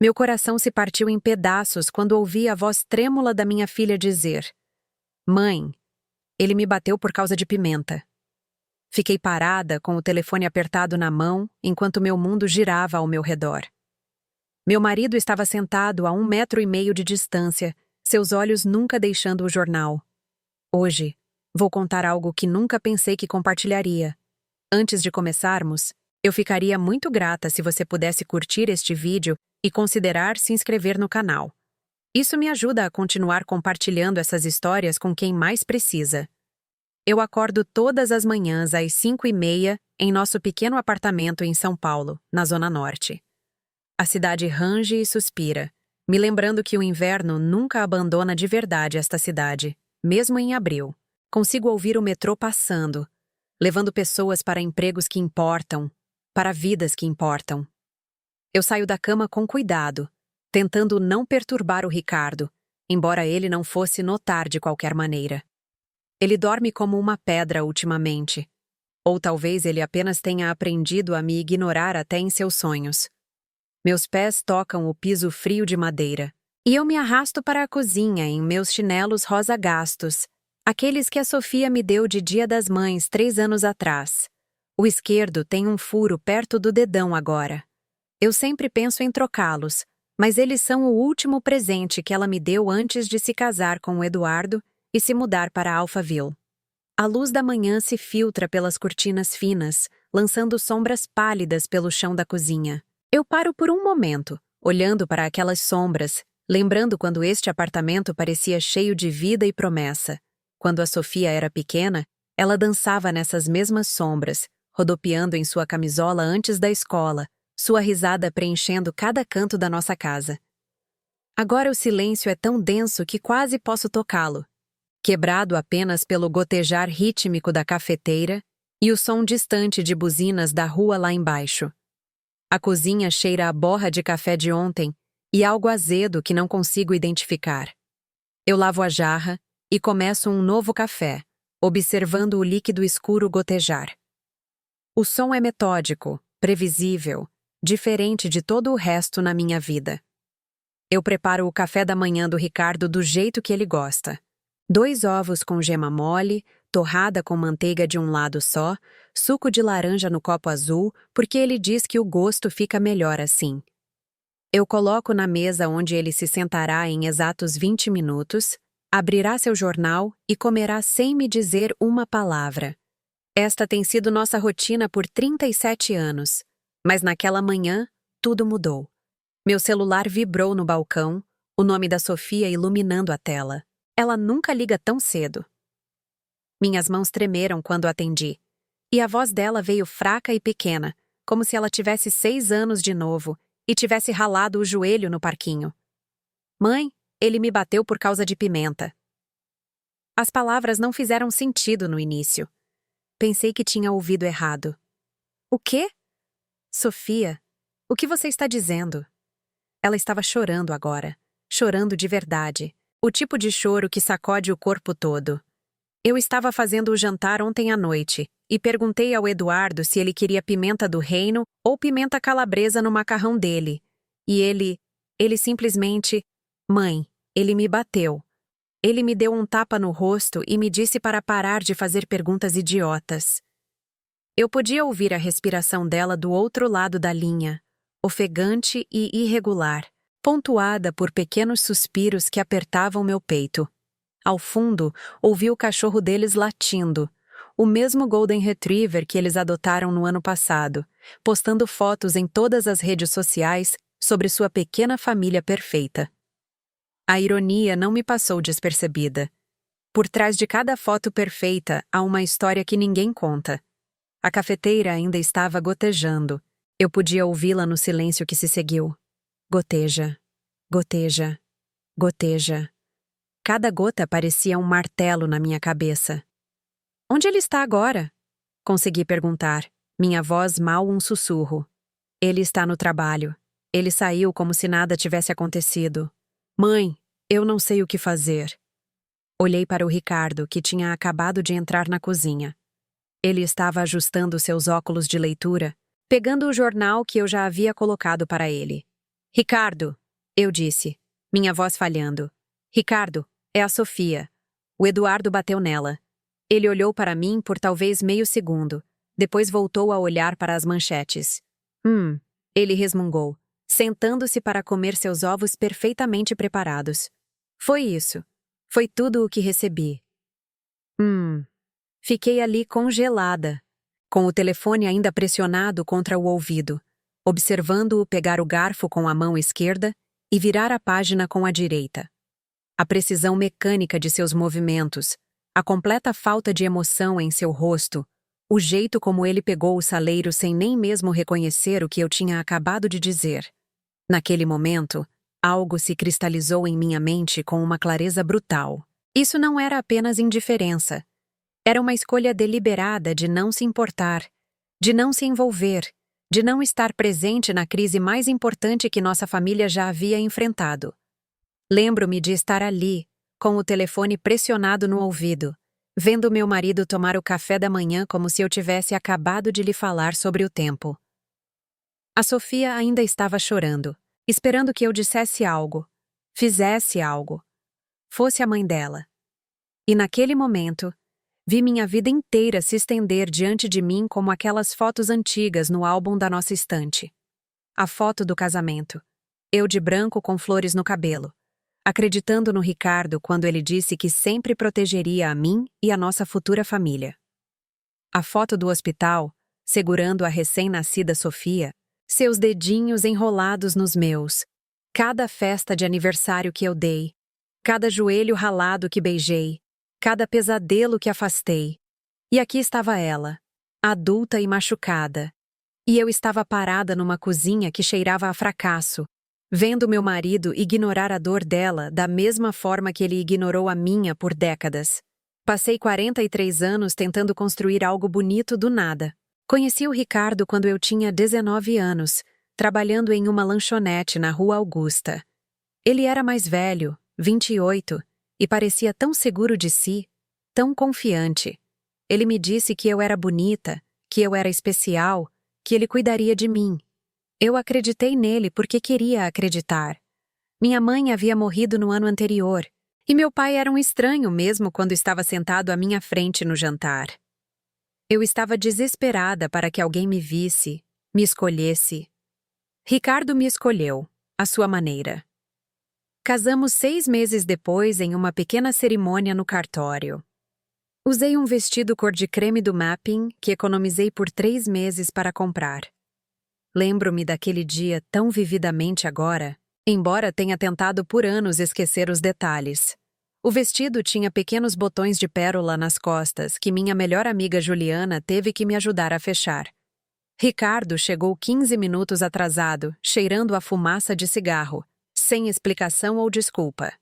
Meu coração se partiu em pedaços quando ouvi a voz trêmula da minha filha dizer: Mãe, ele me bateu por causa de pimenta. Fiquei parada, com o telefone apertado na mão, enquanto meu mundo girava ao meu redor. Meu marido estava sentado a 1,5 metros de distância, seus olhos nunca deixando o jornal. Hoje, vou contar algo que nunca pensei que compartilharia. Antes de começarmos, eu ficaria muito grata se você pudesse curtir este vídeo e considerar se inscrever no canal. Isso me ajuda a continuar compartilhando essas histórias com quem mais precisa. Eu acordo todas as manhãs às 5:30 em nosso pequeno apartamento em São Paulo, na Zona Norte. A cidade range e suspira, me lembrando que o inverno nunca abandona de verdade esta cidade, mesmo em abril. Consigo ouvir o metrô passando, levando pessoas para empregos que importam, para vidas que importam. Eu saio da cama com cuidado, tentando não perturbar o Ricardo, embora ele não fosse notar de qualquer maneira. Ele dorme como uma pedra ultimamente. Ou talvez ele apenas tenha aprendido a me ignorar até em seus sonhos. Meus pés tocam o piso frio de madeira, e eu me arrasto para a cozinha em meus chinelos rosa gastos, aqueles que a Sofia me deu de Dia das Mães 3 anos atrás. O esquerdo tem um furo perto do dedão agora. Eu sempre penso em trocá-los, mas eles são o último presente que ela me deu antes de se casar com o Eduardo e se mudar para Alphaville. A luz da manhã se filtra pelas cortinas finas, lançando sombras pálidas pelo chão da cozinha. Eu paro por um momento, olhando para aquelas sombras, lembrando quando este apartamento parecia cheio de vida e promessa. Quando a Sofia era pequena, ela dançava nessas mesmas sombras, rodopiando em sua camisola antes da escola, sua risada preenchendo cada canto da nossa casa. Agora o silêncio é tão denso que quase posso tocá-lo, quebrado apenas pelo gotejar rítmico da cafeteira e o som distante de buzinas da rua lá embaixo. A cozinha cheira a borra de café de ontem e algo azedo que não consigo identificar. Eu lavo a jarra e começo um novo café, observando o líquido escuro gotejar. O som é metódico, previsível, diferente de todo o resto na minha vida. Eu preparo o café da manhã do Ricardo do jeito que ele gosta. 2 ovos com gema mole, torrada com manteiga de um lado só, suco de laranja no copo azul, porque ele diz que o gosto fica melhor assim. Eu coloco na mesa onde ele se sentará em exatos 20 minutos, abrirá seu jornal e comerá sem me dizer uma palavra. Esta tem sido nossa rotina por 37 anos, mas naquela manhã tudo mudou. Meu celular vibrou no balcão, o nome da Sofia iluminando a tela. Ela nunca liga tão cedo. Minhas mãos tremeram quando atendi, e a voz dela veio fraca e pequena, como se ela tivesse 6 anos de novo e tivesse ralado o joelho no parquinho. Mãe, ele me bateu por causa de pimenta. As palavras não fizeram sentido no início. Pensei que tinha ouvido errado. O quê? Sofia, o que você está dizendo? Ela estava chorando agora, chorando de verdade. O tipo de choro que sacode o corpo todo. Eu estava fazendo o jantar ontem à noite e perguntei ao Eduardo se ele queria pimenta do reino ou pimenta calabresa no macarrão dele. E ele simplesmente... Mãe, ele me bateu. Ele me deu um tapa no rosto e me disse para parar de fazer perguntas idiotas. Eu podia ouvir a respiração dela do outro lado da linha, ofegante e irregular, pontuada por pequenos suspiros que apertavam meu peito. Ao fundo, ouvi o cachorro deles latindo, o mesmo Golden Retriever que eles adotaram no ano passado, postando fotos em todas as redes sociais sobre sua pequena família perfeita. A ironia não me passou despercebida. Por trás de cada foto perfeita há uma história que ninguém conta. A cafeteira ainda estava gotejando. Eu podia ouvi-la no silêncio que se seguiu. Goteja, goteja, goteja. Cada gota parecia um martelo na minha cabeça. Onde ele está agora? Consegui perguntar, minha voz mal um sussurro. Ele está no trabalho. Ele saiu como se nada tivesse acontecido. Mãe, eu não sei o que fazer. Olhei para o Ricardo, que tinha acabado de entrar na cozinha. Ele estava ajustando seus óculos de leitura, pegando o jornal que eu já havia colocado para ele. Ricardo, eu disse, minha voz falhando. Ricardo, é a Sofia. O Eduardo bateu nela. Ele olhou para mim por talvez meio segundo. Depois voltou a olhar para as manchetes. Ele resmungou, sentando-se para comer seus ovos perfeitamente preparados. Foi isso. Foi tudo o que recebi. Fiquei ali congelada, com o telefone ainda pressionado contra o ouvido, observando-o pegar o garfo com a mão esquerda e virar a página com a direita. A precisão mecânica de seus movimentos, a completa falta de emoção em seu rosto, o jeito como ele pegou o saleiro sem nem mesmo reconhecer o que eu tinha acabado de dizer. Naquele momento, algo se cristalizou em minha mente com uma clareza brutal. Isso não era apenas indiferença. Era uma escolha deliberada de não se importar, de não se envolver, de não estar presente na crise mais importante que nossa família já havia enfrentado. Lembro-me de estar ali, com o telefone pressionado no ouvido, vendo meu marido tomar o café da manhã como se eu tivesse acabado de lhe falar sobre o tempo. A Sofia ainda estava chorando, esperando que eu dissesse algo, fizesse algo, fosse a mãe dela. E naquele momento, vi minha vida inteira se estender diante de mim como aquelas fotos antigas no álbum da nossa estante. A foto do casamento. Eu de branco com flores no cabelo, acreditando no Ricardo quando ele disse que sempre protegeria a mim e a nossa futura família. A foto do hospital, segurando a recém-nascida Sofia, seus dedinhos enrolados nos meus, cada festa de aniversário que eu dei, cada joelho ralado que beijei, cada pesadelo que afastei. E aqui estava ela, adulta e machucada. E eu estava parada numa cozinha que cheirava a fracasso, vendo meu marido ignorar a dor dela da mesma forma que ele ignorou a minha por décadas. Passei 43 anos tentando construir algo bonito do nada. Conheci o Ricardo quando eu tinha 19 anos, trabalhando em uma lanchonete na Rua Augusta. Ele era mais velho, 28, e parecia tão seguro de si, tão confiante. Ele me disse que eu era bonita, que eu era especial, que ele cuidaria de mim. Eu acreditei nele porque queria acreditar. Minha mãe havia morrido no ano anterior, e meu pai era um estranho mesmo quando estava sentado à minha frente no jantar. Eu estava desesperada para que alguém me visse, me escolhesse. Ricardo me escolheu, à sua maneira. Casamos 6 meses depois em uma pequena cerimônia no cartório. Usei um vestido cor de creme do Mapping que economizei por 3 meses para comprar. Lembro-me daquele dia tão vividamente agora, embora tenha tentado por anos esquecer os detalhes. O vestido tinha pequenos botões de pérola nas costas que minha melhor amiga Juliana teve que me ajudar a fechar. Ricardo chegou 15 minutos atrasado, cheirando a fumaça de cigarro, sem explicação ou desculpa.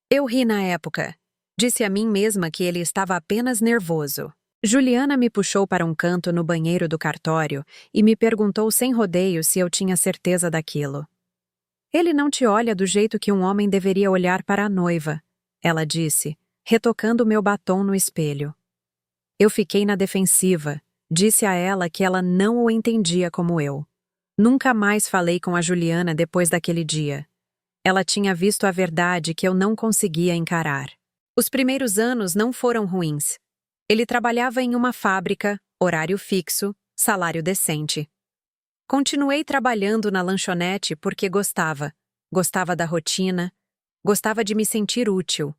Eu ri na época. Disse a mim mesma que ele estava apenas nervoso. Juliana me puxou para um canto no banheiro do cartório e me perguntou sem rodeio se eu tinha certeza daquilo. Ele não te olha do jeito que um homem deveria olhar para a noiva, ela disse, retocando meu batom no espelho. Eu fiquei na defensiva, disse a ela que ela não o entendia como eu. Nunca mais falei com a Juliana depois daquele dia. Ela tinha visto a verdade que eu não conseguia encarar. Os primeiros anos não foram ruins. Ele trabalhava em uma fábrica, horário fixo, salário decente. Continuei trabalhando na lanchonete porque gostava da rotina, gostava de me sentir útil.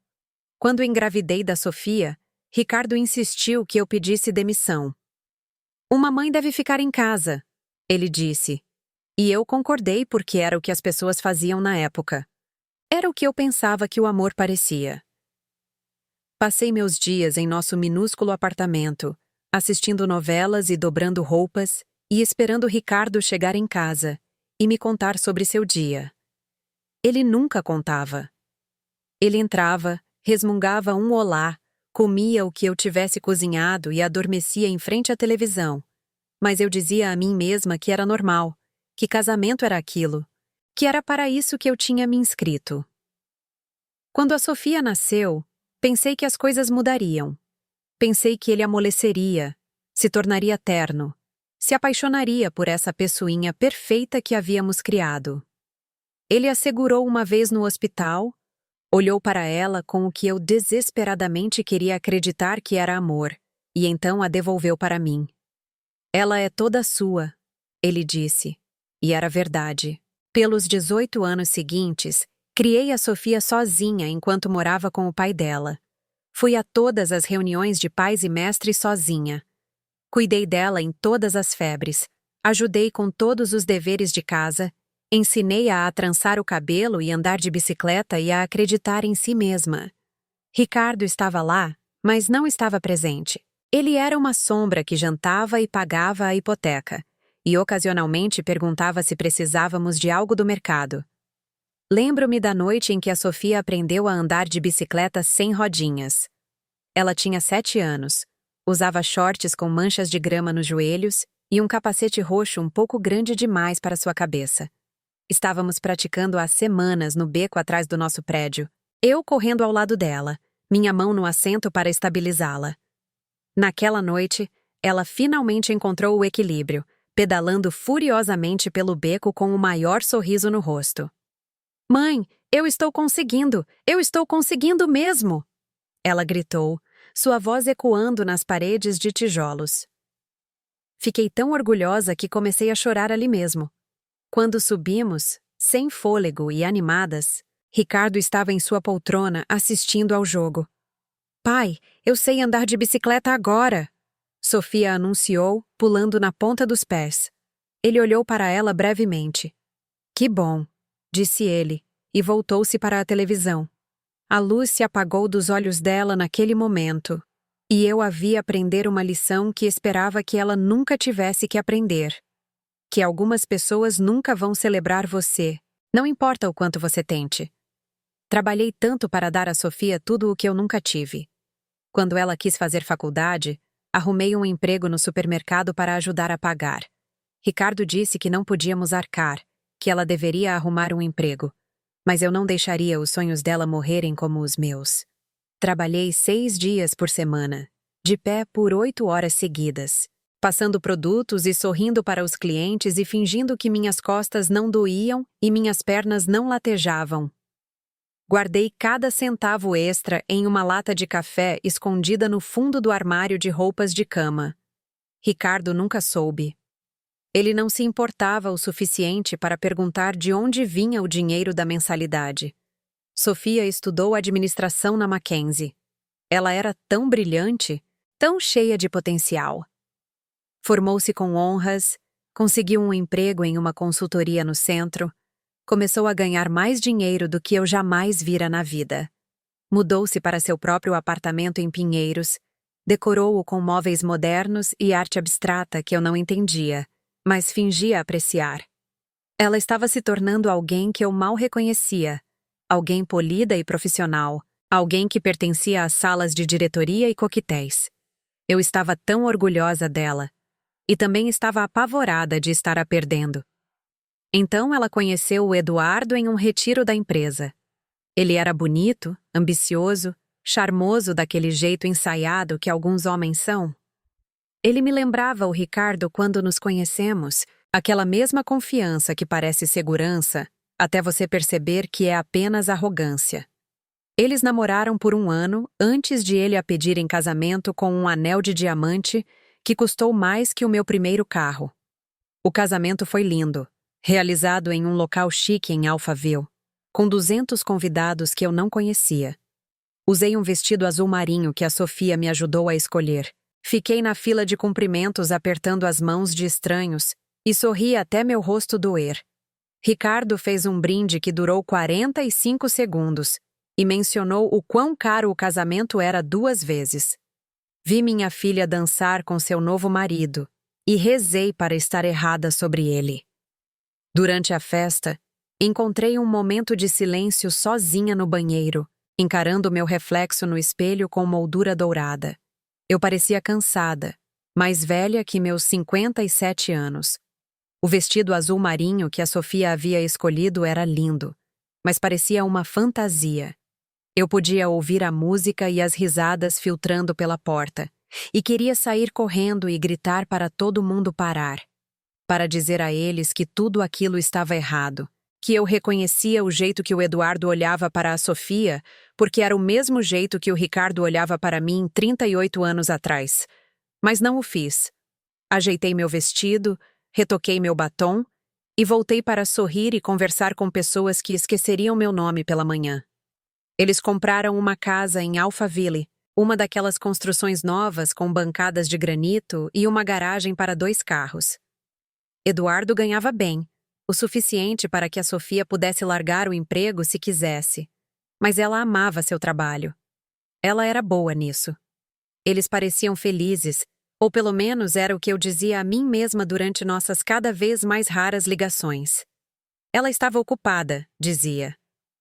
Quando engravidei da Sofia, Ricardo insistiu que eu pedisse demissão. Uma mãe deve ficar em casa, ele disse. E eu concordei porque era o que as pessoas faziam na época. Era o que eu pensava que o amor parecia. Passei meus dias em nosso minúsculo apartamento, assistindo novelas e dobrando roupas, e esperando Ricardo chegar em casa e me contar sobre seu dia. Ele nunca contava. Ele entrava, resmungava um olá, comia o que eu tivesse cozinhado e adormecia em frente à televisão. Mas eu dizia a mim mesma que era normal, que casamento era aquilo, que era para isso que eu tinha me inscrito. Quando a Sofia nasceu, pensei que as coisas mudariam. Pensei que ele amoleceria, se tornaria terno, se apaixonaria por essa pessoinha perfeita que havíamos criado. Ele a segurou uma vez no hospital, olhou para ela com o que eu desesperadamente queria acreditar que era amor, e então a devolveu para mim. Ela é toda sua, ele disse. E era verdade. Pelos 18 anos seguintes, criei a Sofia sozinha enquanto morava com o pai dela. Fui a todas as reuniões de pais e mestres sozinha. Cuidei dela em todas as febres, ajudei com todos os deveres de casa, ensinei-a a trançar o cabelo e andar de bicicleta e a acreditar em si mesma. Ricardo estava lá, mas não estava presente. Ele era uma sombra que jantava e pagava a hipoteca, e ocasionalmente perguntava se precisávamos de algo do mercado. Lembro-me da noite em que a Sofia aprendeu a andar de bicicleta sem rodinhas. Ela tinha 7 anos, usava shorts com manchas de grama nos joelhos e um capacete roxo um pouco grande demais para sua cabeça. Estávamos praticando há semanas no beco atrás do nosso prédio, eu correndo ao lado dela, minha mão no assento para estabilizá-la. Naquela noite, ela finalmente encontrou o equilíbrio, pedalando furiosamente pelo beco com o maior sorriso no rosto. Mãe, eu estou conseguindo! Eu estou conseguindo mesmo! Ela gritou, sua voz ecoando nas paredes de tijolos. Fiquei tão orgulhosa que comecei a chorar ali mesmo. Quando subimos, sem fôlego e animadas, Ricardo estava em sua poltrona assistindo ao jogo. Pai, eu sei andar de bicicleta agora! Sofia anunciou, pulando na ponta dos pés. Ele olhou para ela brevemente. Que bom, disse ele, e voltou-se para a televisão. A luz se apagou dos olhos dela naquele momento, e eu a vi aprender uma lição que esperava que ela nunca tivesse que aprender. Que algumas pessoas nunca vão celebrar você, não importa o quanto você tente. Trabalhei tanto para dar a Sofia tudo o que eu nunca tive. Quando ela quis fazer faculdade, arrumei um emprego no supermercado para ajudar a pagar. Ricardo disse que não podíamos arcar, que ela deveria arrumar um emprego. Mas eu não deixaria os sonhos dela morrerem como os meus. Trabalhei 6 dias por semana, de pé por 8 horas seguidas, passando produtos e sorrindo para os clientes e fingindo que minhas costas não doíam e minhas pernas não latejavam. Guardei cada centavo extra em uma lata de café escondida no fundo do armário de roupas de cama. Ricardo nunca soube. Ele não se importava o suficiente para perguntar de onde vinha o dinheiro da mensalidade. Sofia estudou administração na Mackenzie. Ela era tão brilhante, tão cheia de potencial. Formou-se com honras, conseguiu um emprego em uma consultoria no centro, começou a ganhar mais dinheiro do que eu jamais vira na vida. Mudou-se para seu próprio apartamento em Pinheiros, decorou-o com móveis modernos e arte abstrata que eu não entendia, mas fingia apreciar. Ela estava se tornando alguém que eu mal reconhecia, alguém polida e profissional, alguém que pertencia às salas de diretoria e coquetéis. Eu estava tão orgulhosa dela, e também estava apavorada de estar a perdendo. Então ela conheceu o Eduardo em um retiro da empresa. Ele era bonito, ambicioso, charmoso daquele jeito ensaiado que alguns homens são. Ele me lembrava o Ricardo quando nos conhecemos, aquela mesma confiança que parece segurança, até você perceber que é apenas arrogância. Eles namoraram por 1 ano antes de ele a pedir em casamento com um anel de diamante que custou mais que o meu primeiro carro. O casamento foi lindo, realizado em um local chique em Alphaville, com 200 convidados que eu não conhecia. Usei um vestido azul marinho que a Sofia me ajudou a escolher. Fiquei na fila de cumprimentos apertando as mãos de estranhos e sorri até meu rosto doer. Ricardo fez um brinde que durou 45 segundos e mencionou o quão caro o casamento era 2 vezes. Vi minha filha dançar com seu novo marido e rezei para estar errada sobre ele. Durante a festa, encontrei um momento de silêncio sozinha no banheiro, encarando meu reflexo no espelho com moldura dourada. Eu parecia cansada, mais velha que meus 57 anos. O vestido azul marinho que a Sofia havia escolhido era lindo, mas parecia uma fantasia. Eu podia ouvir a música e as risadas filtrando pela porta, e queria sair correndo e gritar para todo mundo parar, para dizer a eles que tudo aquilo estava errado, que eu reconhecia o jeito que o Eduardo olhava para a Sofia, porque era o mesmo jeito que o Ricardo olhava para mim 38 anos atrás. Mas não o fiz. Ajeitei meu vestido, retoquei meu batom e voltei para sorrir e conversar com pessoas que esqueceriam meu nome pela manhã. Eles compraram uma casa em Alphaville, uma daquelas construções novas com bancadas de granito e uma garagem para 2 carros. Eduardo ganhava bem, o suficiente para que a Sofia pudesse largar o emprego se quisesse. Mas ela amava seu trabalho. Ela era boa nisso. Eles pareciam felizes, ou pelo menos era o que eu dizia a mim mesma durante nossas cada vez mais raras ligações. Ela estava ocupada, dizia.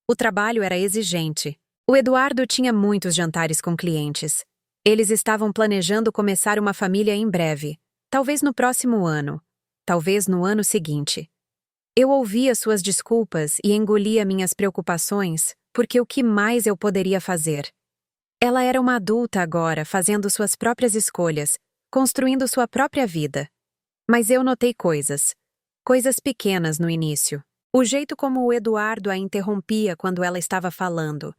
O trabalho era exigente. O Eduardo tinha muitos jantares com clientes. Eles estavam planejando começar uma família em breve, talvez no próximo ano, talvez no ano seguinte. Eu ouvia suas desculpas e engolia minhas preocupações, porque o que mais eu poderia fazer? Ela era uma adulta agora, fazendo suas próprias escolhas, construindo sua própria vida. Mas eu notei coisas pequenas no início. O jeito como o Eduardo a interrompia quando ela estava falando.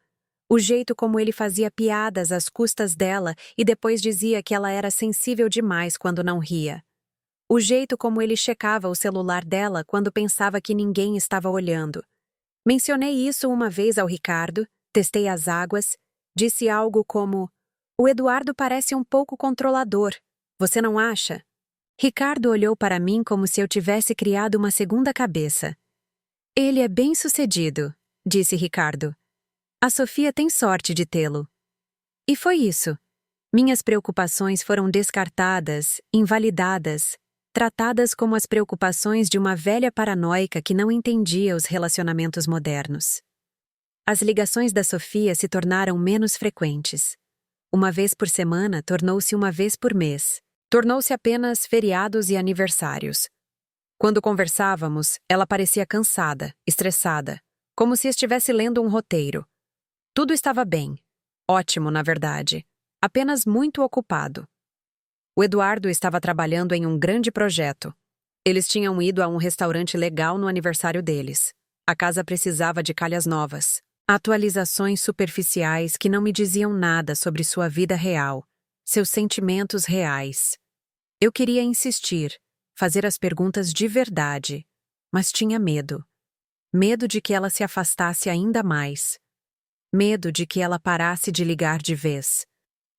O jeito como ele fazia piadas às custas dela e depois dizia que ela era sensível demais quando não ria. O jeito como ele checava o celular dela quando pensava que ninguém estava olhando. Mencionei isso uma vez ao Ricardo, testei as águas, disse algo como: "O Eduardo parece um pouco controlador, você não acha?" Ricardo olhou para mim como se eu tivesse criado uma segunda cabeça. "Ele é bem-sucedido", disse Ricardo. "A Sofia tem sorte de tê-lo." E foi isso. Minhas preocupações foram descartadas, invalidadas, tratadas como as preocupações de uma velha paranoica que não entendia os relacionamentos modernos. As ligações da Sofia se tornaram menos frequentes. Uma vez por semana tornou-se uma vez por mês. Tornou-se apenas feriados e aniversários. Quando conversávamos, ela parecia cansada, estressada, como se estivesse lendo um roteiro. Tudo estava bem. Ótimo, na verdade. Apenas muito ocupado. O Eduardo estava trabalhando em um grande projeto. Eles tinham ido a um restaurante legal no aniversário deles. A casa precisava de calhas novas. Atualizações superficiais que não me diziam nada sobre sua vida real, seus sentimentos reais. Eu queria insistir, fazer as perguntas de verdade, mas tinha medo. Medo de que ela se afastasse ainda mais. Medo de que ela parasse de ligar de vez.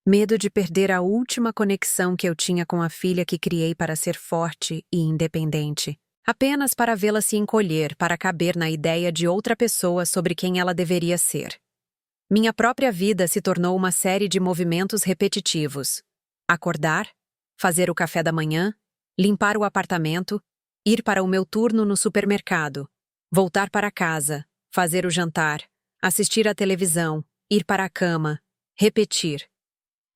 Medo de perder a última conexão que eu tinha com a filha que criei para ser forte e independente, apenas para vê-la se encolher para caber na ideia de outra pessoa sobre quem ela deveria ser. Minha própria vida se tornou uma série de movimentos repetitivos. Acordar, fazer o café da manhã, limpar o apartamento, ir para o meu turno no supermercado, voltar para casa, fazer o jantar, assistir à televisão, ir para a cama, repetir.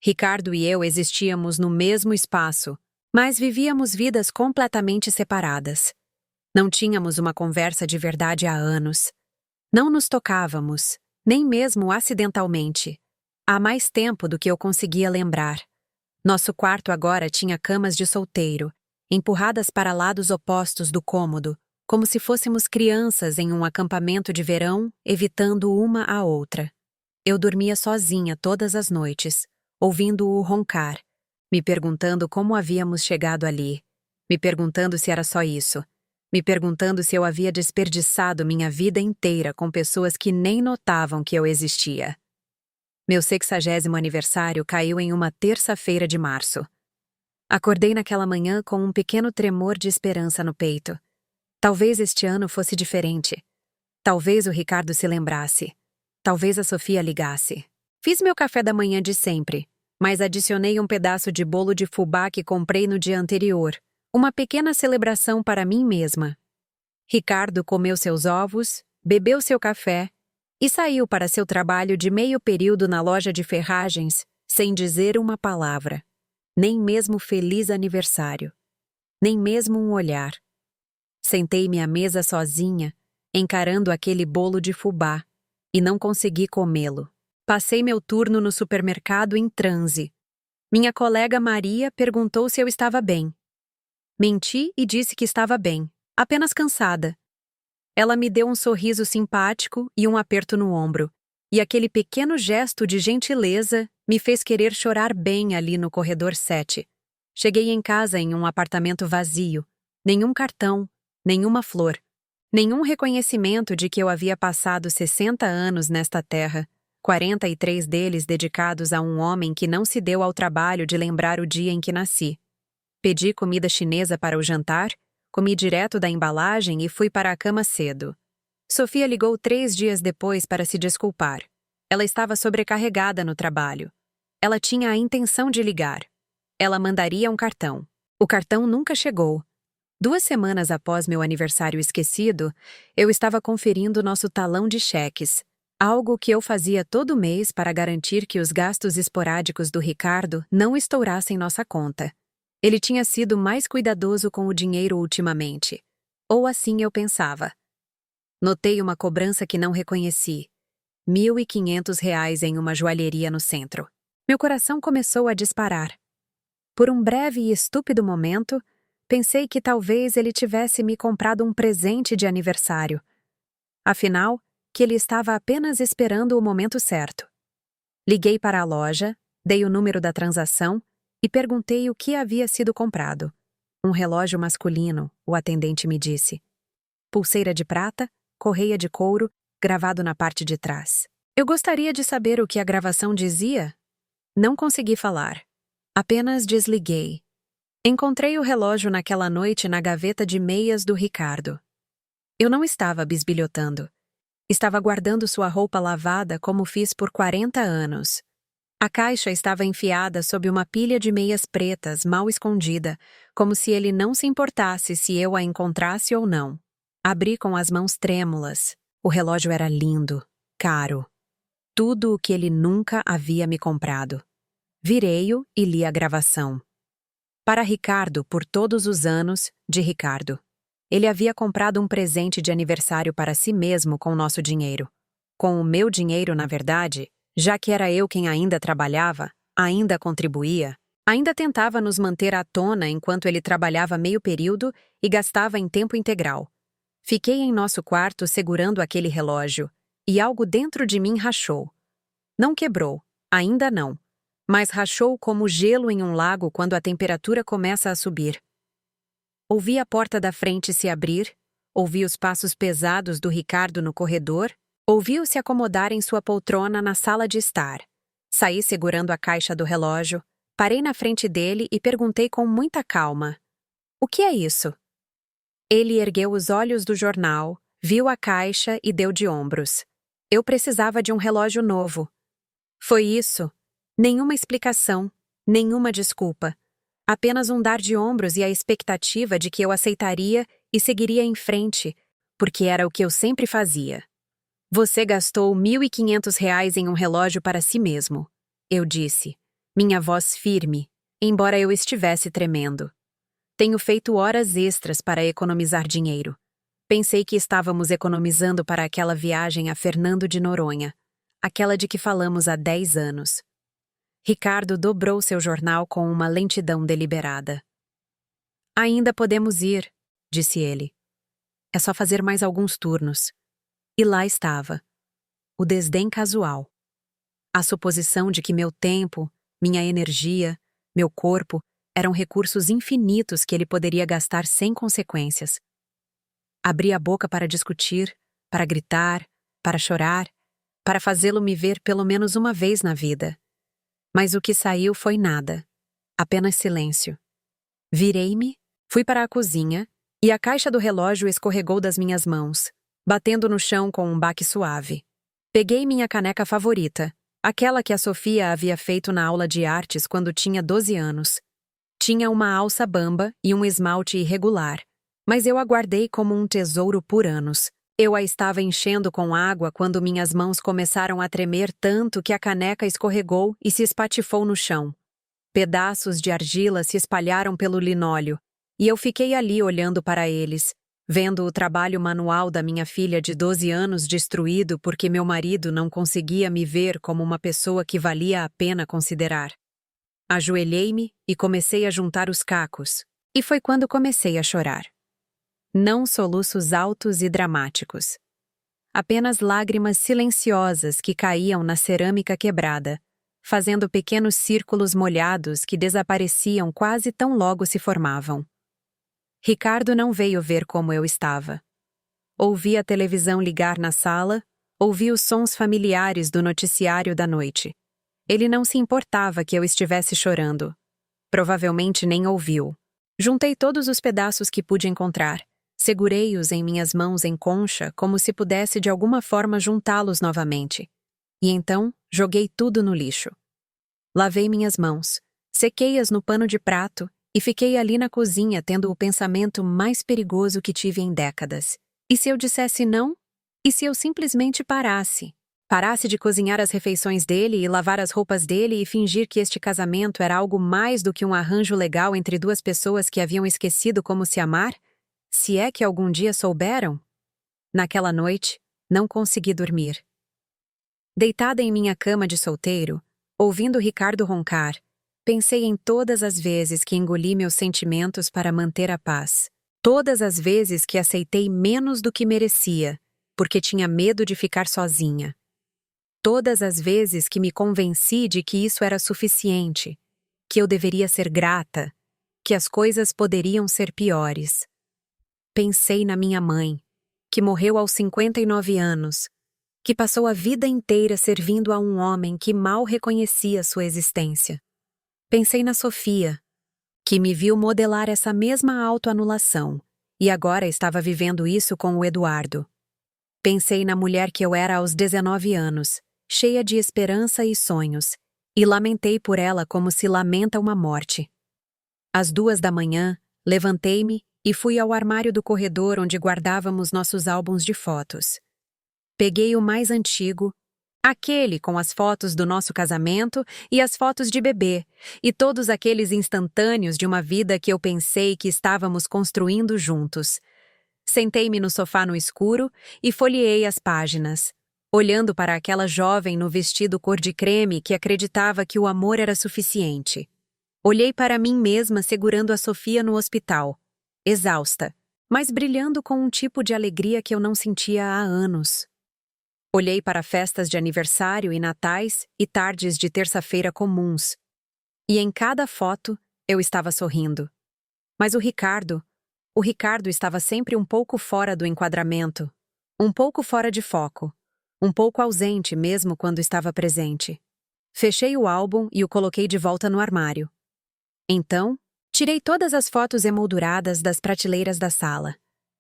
Ricardo e eu existíamos no mesmo espaço, mas vivíamos vidas completamente separadas. Não tínhamos uma conversa de verdade há anos. Não nos tocávamos, nem mesmo acidentalmente. Há mais tempo do que eu conseguia lembrar. Nosso quarto agora tinha camas de solteiro, empurradas para lados opostos do cômodo, como se fôssemos crianças em um acampamento de verão, evitando uma a outra. Eu dormia sozinha todas as noites, ouvindo-o roncar, me perguntando como havíamos chegado ali, me perguntando se era só isso, me perguntando se eu havia desperdiçado minha vida inteira com pessoas que nem notavam que eu existia. Meu 60º aniversário caiu em uma terça-feira de março. Acordei naquela manhã com um pequeno tremor de esperança no peito. Talvez este ano fosse diferente. Talvez o Ricardo se lembrasse. Talvez a Sofia ligasse. Fiz meu café da manhã de sempre, mas adicionei um pedaço de bolo de fubá que comprei no dia anterior, uma pequena celebração para mim mesma. Ricardo comeu seus ovos, bebeu seu café e saiu para seu trabalho de meio período na loja de ferragens, sem dizer uma palavra. Nem mesmo feliz aniversário. Nem mesmo um olhar. Sentei-me à mesa sozinha, encarando aquele bolo de fubá, e não consegui comê-lo. Passei meu turno no supermercado em transe. Minha colega Maria perguntou se eu estava bem. Menti e disse que estava bem, apenas cansada. Ela me deu um sorriso simpático e um aperto no ombro, e aquele pequeno gesto de gentileza me fez querer chorar bem ali no corredor 7. Cheguei em casa em um apartamento vazio, nenhum cartão, nenhuma flor, nenhum reconhecimento de que eu havia passado 60 anos nesta terra, 43 deles dedicados a um homem que não se deu ao trabalho de lembrar o dia em que nasci. Pedi comida chinesa para o jantar, comi direto da embalagem e fui para a cama cedo. Sofia ligou 3 dias depois para se desculpar. Ela estava sobrecarregada no trabalho. Ela tinha a intenção de ligar. Ela mandaria um cartão. O cartão nunca chegou. 2 semanas após meu aniversário esquecido, eu estava conferindo nosso talão de cheques, algo que eu fazia todo mês para garantir que os gastos esporádicos do Ricardo não estourassem nossa conta. Ele tinha sido mais cuidadoso com o dinheiro ultimamente. Ou assim eu pensava. Notei uma cobrança que não reconheci. R$ 1.500 em uma joalheria no centro. Meu coração começou a disparar. Por um breve e estúpido momento, pensei que talvez ele tivesse me comprado um presente de aniversário. Afinal, que ele estava apenas esperando o momento certo. Liguei para a loja, dei o número da transação e perguntei o que havia sido comprado. Um relógio masculino, o atendente me disse. Pulseira de prata, correia de couro, gravado na parte de trás. Eu gostaria de saber o que a gravação dizia. Não consegui falar. Apenas desliguei. Encontrei o relógio naquela noite na gaveta de meias do Ricardo. Eu não estava bisbilhotando. Estava guardando sua roupa lavada como fiz por 40 anos. A caixa estava enfiada sob uma pilha de meias pretas, mal escondida, como se ele não se importasse se eu a encontrasse ou não. Abri com as mãos trêmulas. O relógio era lindo, caro. Tudo o que ele nunca havia me comprado. Virei-o e li a gravação. Para Ricardo, por todos os anos, de Ricardo. Ele havia comprado um presente de aniversário para si mesmo com nosso dinheiro. Com o meu dinheiro, na verdade, já que era eu quem ainda trabalhava, ainda contribuía, ainda tentava nos manter à tona enquanto ele trabalhava meio período e gastava em tempo integral. Fiquei em nosso quarto segurando aquele relógio, e algo dentro de mim rachou. Não quebrou, ainda não, mas rachou como gelo em um lago quando a temperatura começa a subir. Ouvi a porta da frente se abrir, ouvi os passos pesados do Ricardo no corredor, ouvi-o se acomodar em sua poltrona na sala de estar. Saí segurando a caixa do relógio, parei na frente dele e perguntei com muita calma: "O que é isso?" Ele ergueu os olhos do jornal, viu a caixa e deu de ombros. Eu precisava de um relógio novo. Foi isso. Nenhuma explicação, nenhuma desculpa. Apenas um dar de ombros e a expectativa de que eu aceitaria e seguiria em frente, porque era o que eu sempre fazia. "Você gastou R$ 1.500 em um relógio para si mesmo", eu disse, minha voz firme, embora eu estivesse tremendo. "Tenho feito horas extras para economizar dinheiro. Pensei que estávamos economizando para aquela viagem a Fernando de Noronha, aquela de que falamos há 10 anos. Ricardo dobrou seu jornal com uma lentidão deliberada. "Ainda podemos ir", disse ele. "É só fazer mais alguns turnos." E lá estava. O desdém casual. A suposição de que meu tempo, minha energia, meu corpo eram recursos infinitos que ele poderia gastar sem consequências. Abri a boca para discutir, para gritar, para chorar, para fazê-lo me ver pelo menos uma vez na vida. Mas o que saiu foi nada. Apenas silêncio. Virei-me, fui para a cozinha e a caixa do relógio escorregou das minhas mãos, batendo no chão com um baque suave. Peguei minha caneca favorita, aquela que a Sofia havia feito na aula de artes quando tinha 12 anos. Tinha uma alça bamba e um esmalte irregular, mas eu a guardei como um tesouro por anos. Eu a estava enchendo com água quando minhas mãos começaram a tremer tanto que a caneca escorregou e se espatifou no chão. Pedaços de argila se espalharam pelo linóleo, e eu fiquei ali olhando para eles, vendo o trabalho manual da minha filha de 12 anos destruído porque meu marido não conseguia me ver como uma pessoa que valia a pena considerar. Ajoelhei-me e comecei a juntar os cacos, e foi quando comecei a chorar. não soluços altos e dramáticos. Apenas lágrimas silenciosas que caíam na cerâmica quebrada, fazendo pequenos círculos molhados que desapareciam quase tão logo se formavam. Ricardo não veio ver como eu estava. Ouvi a televisão ligar na sala, ouvi os sons familiares do noticiário da noite. Ele não se importava que eu estivesse chorando. Provavelmente nem ouviu. Juntei todos os pedaços que pude encontrar. Segurei-os em minhas mãos em concha, como se pudesse de alguma forma juntá-los novamente. E então, joguei tudo no lixo. Lavei minhas mãos, sequei-as no pano de prato e fiquei ali na cozinha tendo o pensamento mais perigoso que tive em décadas. E se eu dissesse não? E se eu simplesmente parasse? Parasse de cozinhar as refeições dele e lavar as roupas dele e fingir que este casamento era algo mais do que um arranjo legal entre duas pessoas que haviam esquecido como se amar? Se é que algum dia souberam? Naquela noite, não consegui dormir. Deitada em minha cama de solteiro, ouvindo Ricardo roncar, pensei em todas as vezes que engoli meus sentimentos para manter a paz. Todas as vezes que aceitei menos do que merecia, porque tinha medo de ficar sozinha. Todas as vezes que me convenci de que isso era suficiente, que eu deveria ser grata, que as coisas poderiam ser piores. Pensei na minha mãe, que morreu aos 59 anos, que passou a vida inteira servindo a um homem que mal reconhecia sua existência. Pensei na Sofia, que me viu modelar essa mesma autoanulação, e agora estava vivendo isso com o Eduardo. Pensei na mulher que eu era aos 19 anos, cheia de esperança e sonhos, e lamentei por ela como se lamenta uma morte. Às 2 da manhã, levantei-me e fui ao armário do corredor onde guardávamos nossos álbuns de fotos. Peguei o mais antigo, aquele com as fotos do nosso casamento e as fotos de bebê, e todos aqueles instantâneos de uma vida que eu pensei que estávamos construindo juntos. Sentei-me no sofá no escuro e folheei as páginas, olhando para aquela jovem no vestido cor de creme que acreditava que o amor era suficiente. Olhei para mim mesma segurando a Sofia no hospital, exausta, mas brilhando com um tipo de alegria que eu não sentia há anos. Olhei para festas de aniversário e natais e tardes de terça-feira comuns. E em cada foto, eu estava sorrindo. Mas o Ricardo estava sempre um pouco fora do enquadramento, um pouco fora de foco, um pouco ausente mesmo quando estava presente. Fechei o álbum e o coloquei de volta no armário. Então, tirei todas as fotos emolduradas das prateleiras da sala.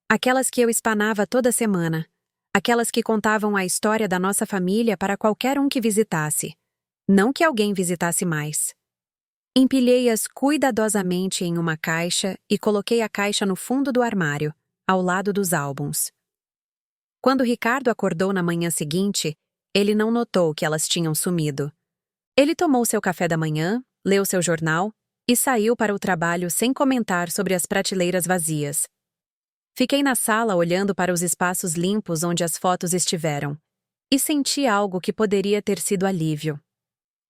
Aquelas que eu espanava toda semana. Aquelas que contavam a história da nossa família para qualquer um que visitasse. Não que alguém visitasse mais. Empilhei-as cuidadosamente em uma caixa e coloquei a caixa no fundo do armário, ao lado dos álbuns. Quando Ricardo acordou na manhã seguinte, ele não notou que elas tinham sumido. Ele tomou seu café da manhã, leu seu jornal e saiu para o trabalho sem comentar sobre as prateleiras vazias. Fiquei na sala olhando para os espaços limpos onde as fotos estiveram, e senti algo que poderia ter sido alívio.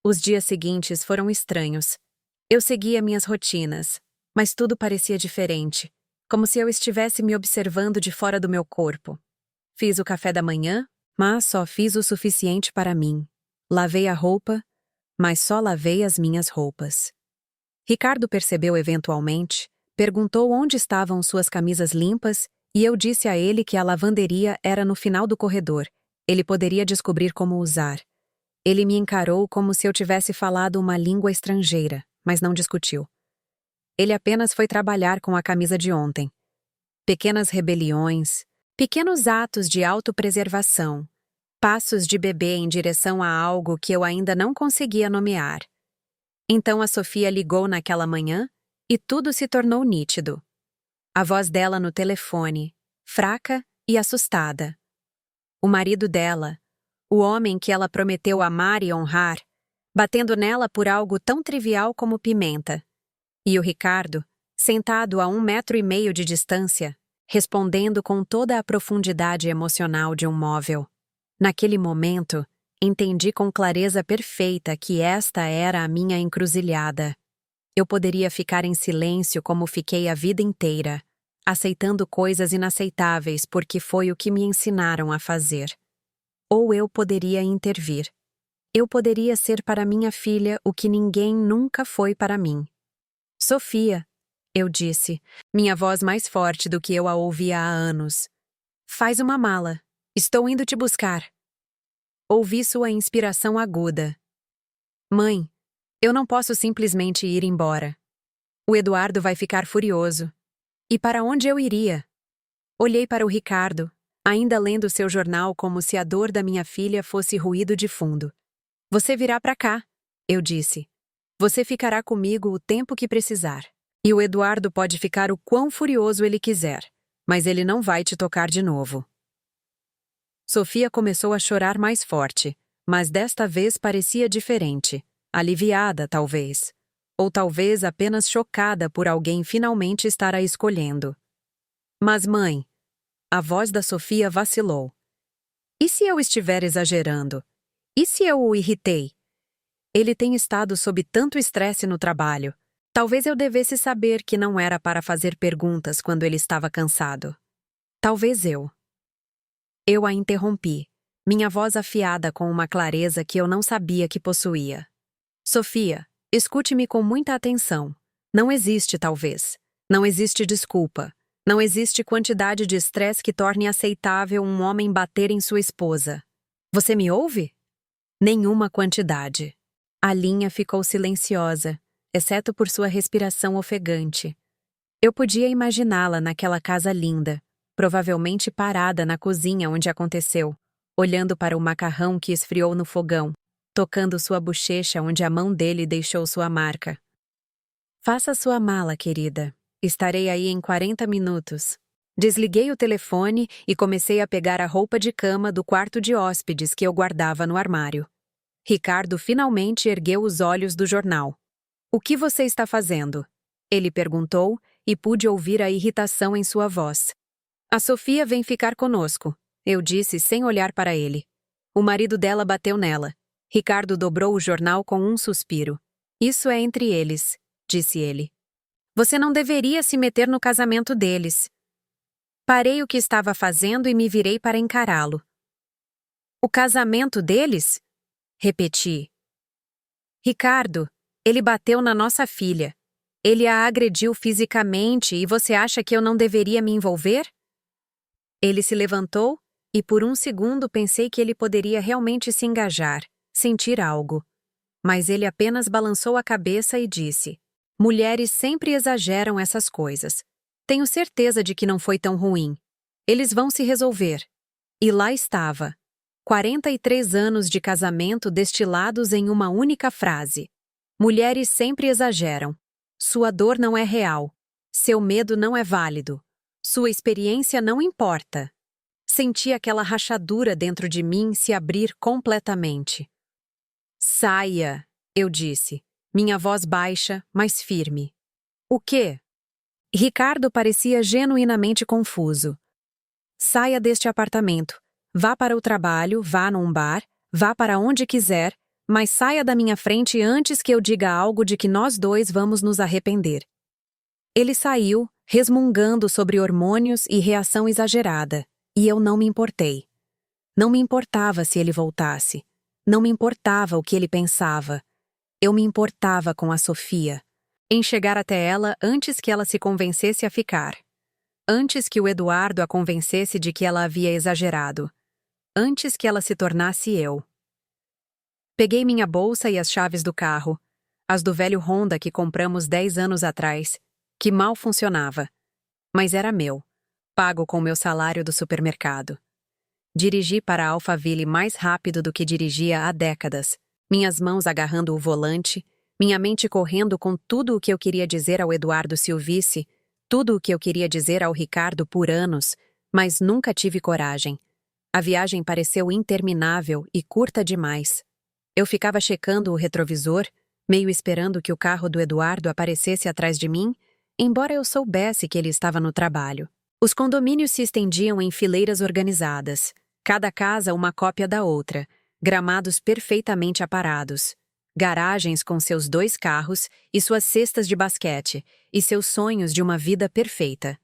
Os dias seguintes foram estranhos. Eu seguia minhas rotinas, mas tudo parecia diferente, como se eu estivesse me observando de fora do meu corpo. Fiz o café da manhã, mas só fiz o suficiente para mim. Lavei a roupa, mas só lavei as minhas roupas. Ricardo percebeu eventualmente, perguntou onde estavam suas camisas limpas e eu disse a ele que a lavanderia era no final do corredor. Ele poderia descobrir como usar. Ele me encarou como se eu tivesse falado uma língua estrangeira, mas não discutiu. Ele apenas foi trabalhar com a camisa de ontem. Pequenas rebeliões, pequenos atos de autopreservação, passos de bebê em direção a algo que eu ainda não conseguia nomear. Então a Sofia ligou naquela manhã e tudo se tornou nítido. A voz dela no telefone, fraca e assustada. O marido dela, o homem que ela prometeu amar e honrar, batendo nela por algo tão trivial como pimenta. E o Ricardo, sentado a 1,5 metros de distância, respondendo com toda a profundidade emocional de um móvel. Naquele momento, entendi com clareza perfeita que esta era a minha encruzilhada. Eu poderia ficar em silêncio como fiquei a vida inteira, aceitando coisas inaceitáveis porque foi o que me ensinaram a fazer. Ou eu poderia intervir. Eu poderia ser para minha filha o que ninguém nunca foi para mim. Sofia, eu disse, minha voz mais forte do que eu a ouvia há anos. Faz uma mala. Estou indo te buscar. Ouvi sua inspiração aguda. Mãe, eu não posso simplesmente ir embora. O Eduardo vai ficar furioso. E para onde eu iria? Olhei para o Ricardo, ainda lendo seu jornal como se a dor da minha filha fosse ruído de fundo. Você virá para cá, eu disse. Você ficará comigo o tempo que precisar. E o Eduardo pode ficar o quão furioso ele quiser, mas ele não vai te tocar de novo. Sofia começou a chorar mais forte, mas desta vez parecia diferente, aliviada, talvez. Ou talvez apenas chocada por alguém finalmente estar a escolhendo. Mas, mãe, a voz da Sofia vacilou. E se eu estiver exagerando? E se eu o irritei? Ele tem estado sob tanto estresse no trabalho. Talvez eu devesse saber que não era para fazer perguntas quando ele estava cansado. Talvez eu. Eu a interrompi, minha voz afiada com uma clareza que eu não sabia que possuía. Sofia, escute-me com muita atenção. Não existe talvez. Não existe desculpa. Não existe quantidade de estresse que torne aceitável um homem bater em sua esposa. Você me ouve? Nenhuma quantidade. A linha ficou silenciosa, exceto por sua respiração ofegante. Eu podia imaginá-la naquela casa linda, provavelmente parada na cozinha onde aconteceu, olhando para o macarrão que esfriou no fogão, tocando sua bochecha onde a mão dele deixou sua marca. Faça sua mala, querida. Estarei aí em 40 minutos. Desliguei o telefone e comecei a pegar a roupa de cama do quarto de hóspedes que eu guardava no armário. Ricardo finalmente ergueu os olhos do jornal. O que você está fazendo? Ele perguntou e pude ouvir a irritação em sua voz. A Sofia vem ficar conosco, eu disse sem olhar para ele. O marido dela bateu nela. Ricardo dobrou o jornal com um suspiro. Isso é entre eles, disse ele. Você não deveria se meter no casamento deles. Parei o que estava fazendo e me virei para encará-lo. O casamento deles? Repeti. Ricardo, ele bateu na nossa filha. Ele a agrediu fisicamente e você acha que eu não deveria me envolver? Ele se levantou e por um segundo pensei que ele poderia realmente se engajar, sentir algo. Mas ele apenas balançou a cabeça e disse: mulheres sempre exageram essas coisas. Tenho certeza de que não foi tão ruim. Eles vão se resolver. E lá estava. 43 anos de casamento destilados em uma única frase. Mulheres sempre exageram. Sua dor não é real. Seu medo não é válido. Sua experiência não importa. Senti aquela rachadura dentro de mim se abrir completamente. Saia, eu disse, minha voz baixa, mas firme. O quê? Ricardo parecia genuinamente confuso. Saia deste apartamento. Vá para o trabalho, vá num bar, vá para onde quiser, mas saia da minha frente antes que eu diga algo de que nós dois vamos nos arrepender. Ele saiu, resmungando sobre hormônios e reação exagerada, e eu não me importei. Não me importava se ele voltasse. Não me importava o que ele pensava. Eu me importava com a Sofia, em chegar até ela antes que ela se convencesse a ficar. Antes que o Eduardo a convencesse de que ela havia exagerado. Antes que ela se tornasse eu. Peguei minha bolsa e as chaves do carro, as do velho Honda que compramos 10 anos atrás, que mal funcionava. Mas era meu, pago com meu salário do supermercado. Dirigi para Alphaville mais rápido do que dirigia há décadas, minhas mãos agarrando o volante, minha mente correndo com tudo o que eu queria dizer ao Eduardo se o visse, tudo o que eu queria dizer ao Ricardo por anos, mas nunca tive coragem. A viagem pareceu interminável e curta demais. Eu ficava checando o retrovisor, meio esperando que o carro do Eduardo aparecesse atrás de mim, embora eu soubesse que ele estava no trabalho. Os condomínios se estendiam em fileiras organizadas, cada casa uma cópia da outra, gramados perfeitamente aparados, garagens com seus 2 carros e suas cestas de basquete, e seus sonhos de uma vida perfeita.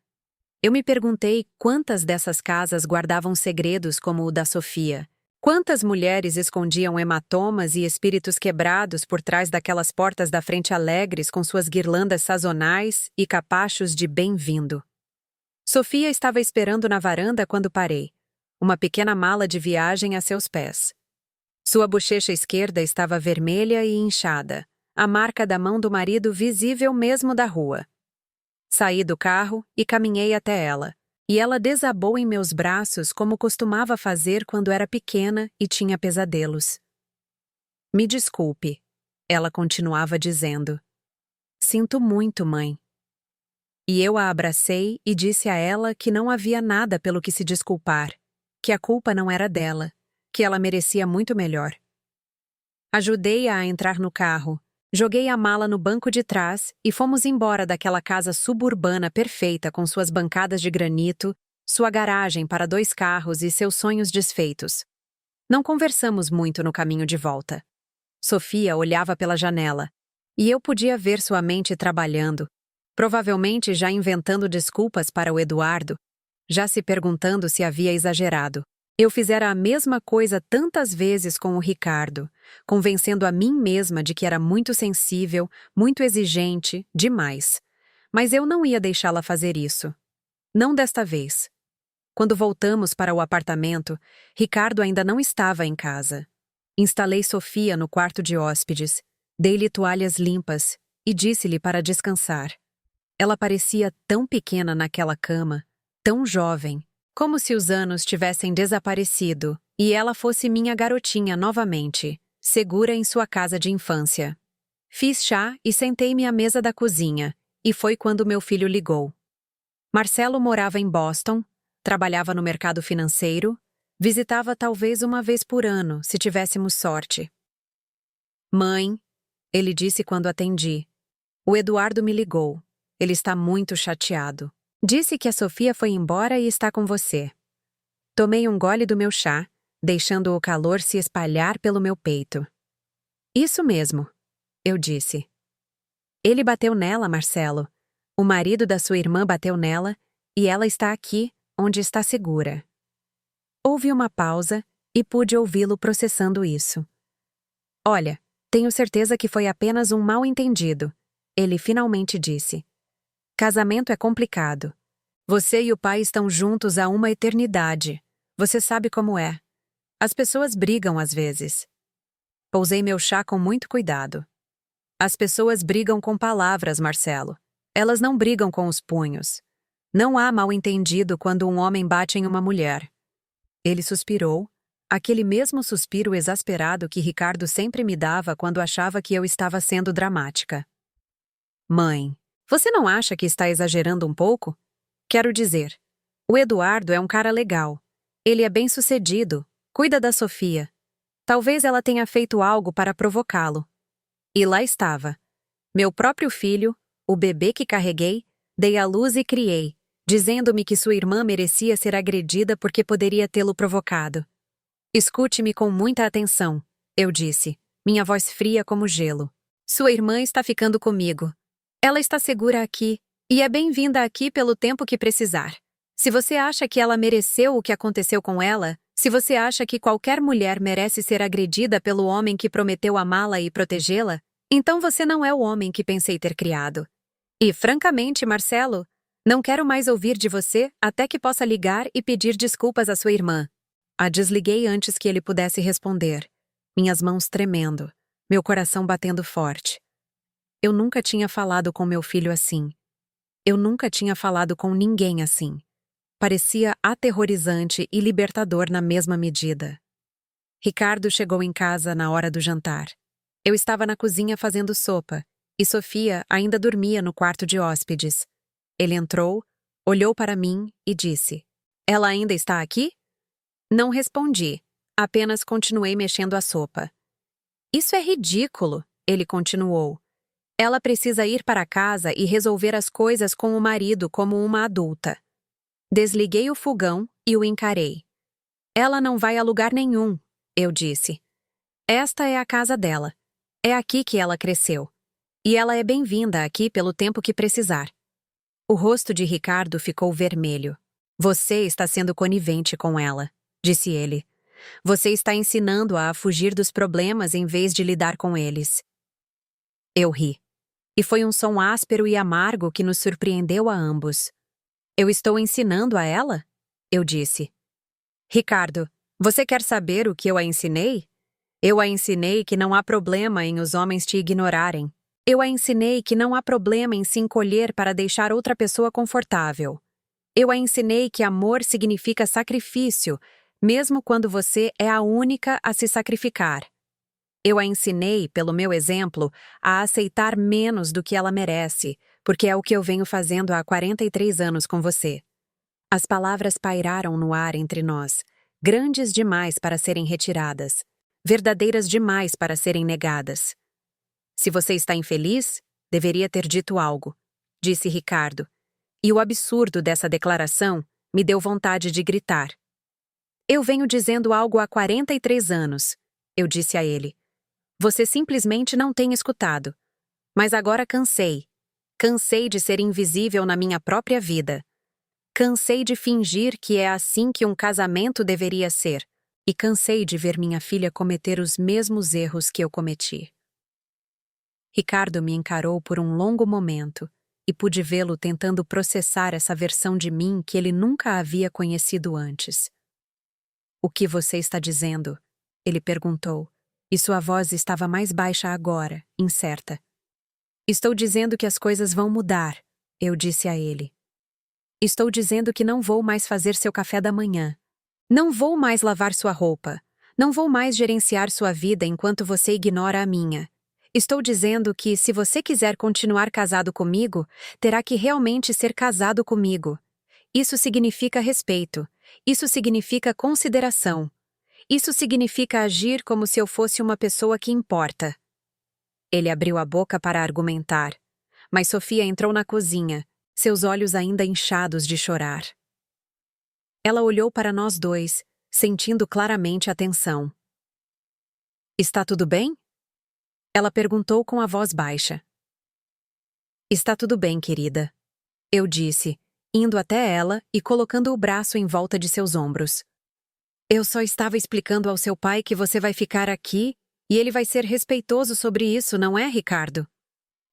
Eu me perguntei quantas dessas casas guardavam segredos como o da Sofia. Quantas mulheres escondiam hematomas e espíritos quebrados por trás daquelas portas da frente alegres com suas guirlandas sazonais e capachos de bem-vindo. Sofia estava esperando na varanda quando parei, uma pequena mala de viagem a seus pés. Sua bochecha esquerda estava vermelha e inchada, a marca da mão do marido visível mesmo da rua. Saí do carro e caminhei até ela, e ela desabou em meus braços como costumava fazer quando era pequena e tinha pesadelos. Me desculpe, ela continuava dizendo. Sinto muito, mãe. E eu a abracei e disse a ela que não havia nada pelo que se desculpar, que a culpa não era dela, que ela merecia muito melhor. Ajudei-a a entrar no carro, joguei a mala no banco de trás e fomos embora daquela casa suburbana perfeita com suas bancadas de granito, sua garagem para 2 carros e seus sonhos desfeitos. Não conversamos muito no caminho de volta. Sofia olhava pela janela, e eu podia ver sua mente trabalhando, provavelmente já inventando desculpas para o Eduardo, já se perguntando se havia exagerado. Eu fizera a mesma coisa tantas vezes com o Ricardo, convencendo a mim mesma de que era muito sensível, muito exigente, demais. Mas eu não ia deixá-la fazer isso. Não desta vez. Quando voltamos para o apartamento, Ricardo ainda não estava em casa. Instalei Sofia no quarto de hóspedes, dei-lhe toalhas limpas e disse-lhe para descansar. Ela parecia tão pequena naquela cama, tão jovem, como se os anos tivessem desaparecido e ela fosse minha garotinha novamente, segura em sua casa de infância. Fiz chá e sentei-me à mesa da cozinha, e foi quando meu filho ligou. Marcelo morava em Boston, trabalhava no mercado financeiro, visitava talvez uma vez por ano, se tivéssemos sorte. Mãe, ele disse quando atendi. O Eduardo me ligou. Ele está muito chateado. Disse que a Sofia foi embora e está com você. Tomei um gole do meu chá, deixando o calor se espalhar pelo meu peito. Isso mesmo, eu disse. Ele bateu nela, Marcelo. O marido da sua irmã bateu nela, e ela está aqui, onde está segura. Houve uma pausa e pude ouvi-lo processando isso. Olha, tenho certeza que foi apenas um mal-entendido, ele finalmente disse. Casamento é complicado. Você e o pai estão juntos há uma eternidade. Você sabe como é. As pessoas brigam às vezes. Pousei meu chá com muito cuidado. As pessoas brigam com palavras, Marcelo. Elas não brigam com os punhos. Não há mal-entendido quando um homem bate em uma mulher. Ele suspirou, aquele mesmo suspiro exasperado que Ricardo sempre me dava quando achava que eu estava sendo dramática. Mãe, você não acha que está exagerando um pouco? Quero dizer, o Eduardo é um cara legal. Ele é bem-sucedido, cuida da Sofia. Talvez ela tenha feito algo para provocá-lo. E lá estava. Meu próprio filho, o bebê que carreguei, dei à luz e criei, dizendo-me que sua irmã merecia ser agredida porque poderia tê-lo provocado. Escute-me com muita atenção, eu disse, minha voz fria como gelo. Sua irmã está ficando comigo. Ela está segura aqui, e é bem-vinda aqui pelo tempo que precisar. Se você acha que ela mereceu o que aconteceu com ela, se você acha que qualquer mulher merece ser agredida pelo homem que prometeu amá-la e protegê-la, então você não é o homem que pensei ter criado. E, francamente, Marcelo, não quero mais ouvir de você até que possa ligar e pedir desculpas à sua irmã. A desliguei antes que ele pudesse responder, minhas mãos tremendo, meu coração batendo forte. Eu nunca tinha falado com meu filho assim. Eu nunca tinha falado com ninguém assim. Parecia aterrorizante e libertador na mesma medida. Ricardo chegou em casa na hora do jantar. Eu estava na cozinha fazendo sopa, e Sofia ainda dormia no quarto de hóspedes. Ele entrou, olhou para mim e disse: Ela ainda está aqui? Não respondi, apenas continuei mexendo a sopa. Isso é ridículo, ele continuou. Ela precisa ir para casa e resolver as coisas com o marido como uma adulta. Desliguei o fogão e o encarei. Ela não vai a lugar nenhum, eu disse. Esta é a casa dela. É aqui que ela cresceu. E ela é bem-vinda aqui pelo tempo que precisar. O rosto de Ricardo ficou vermelho. Você está sendo conivente com ela, disse ele. Você está ensinando-a a fugir dos problemas em vez de lidar com eles. Eu ri. E foi um som áspero e amargo que nos surpreendeu a ambos. Eu estou ensinando a ela? Eu disse. Ricardo, você quer saber o que eu a ensinei? Eu a ensinei que não há problema em os homens te ignorarem. Eu a ensinei que não há problema em se encolher para deixar outra pessoa confortável. Eu a ensinei que amor significa sacrifício, mesmo quando você é a única a se sacrificar. Eu a ensinei, pelo meu exemplo, a aceitar menos do que ela merece, porque é o que eu venho fazendo há 43 anos com você. As palavras pairaram no ar entre nós, grandes demais para serem retiradas, verdadeiras demais para serem negadas. Se você está infeliz, deveria ter dito algo, disse Ricardo, e o absurdo dessa declaração me deu vontade de gritar. Eu venho dizendo algo há 43 anos, eu disse a ele. Você simplesmente não tem escutado. Mas agora cansei. Cansei de ser invisível na minha própria vida. Cansei de fingir que é assim que um casamento deveria ser. E cansei de ver minha filha cometer os mesmos erros que eu cometi. Ricardo me encarou por um longo momento e pude vê-lo tentando processar essa versão de mim que ele nunca havia conhecido antes. O que você está dizendo? Ele perguntou, e sua voz estava mais baixa agora, incerta. Estou dizendo que as coisas vão mudar, eu disse a ele. Estou dizendo que não vou mais fazer seu café da manhã. Não vou mais lavar sua roupa. Não vou mais gerenciar sua vida enquanto você ignora a minha. Estou dizendo que, se você quiser continuar casado comigo, terá que realmente ser casado comigo. Isso significa respeito. Isso significa consideração. Isso significa agir como se eu fosse uma pessoa que importa. Ele abriu a boca para argumentar, mas Sofia entrou na cozinha, seus olhos ainda inchados de chorar. Ela olhou para nós dois, sentindo claramente a tensão. Está tudo bem? Ela perguntou com a voz baixa. Está tudo bem, querida. Eu disse, indo até ela e colocando o braço em volta de seus ombros. Eu só estava explicando ao seu pai que você vai ficar aqui e ele vai ser respeitoso sobre isso, não é, Ricardo?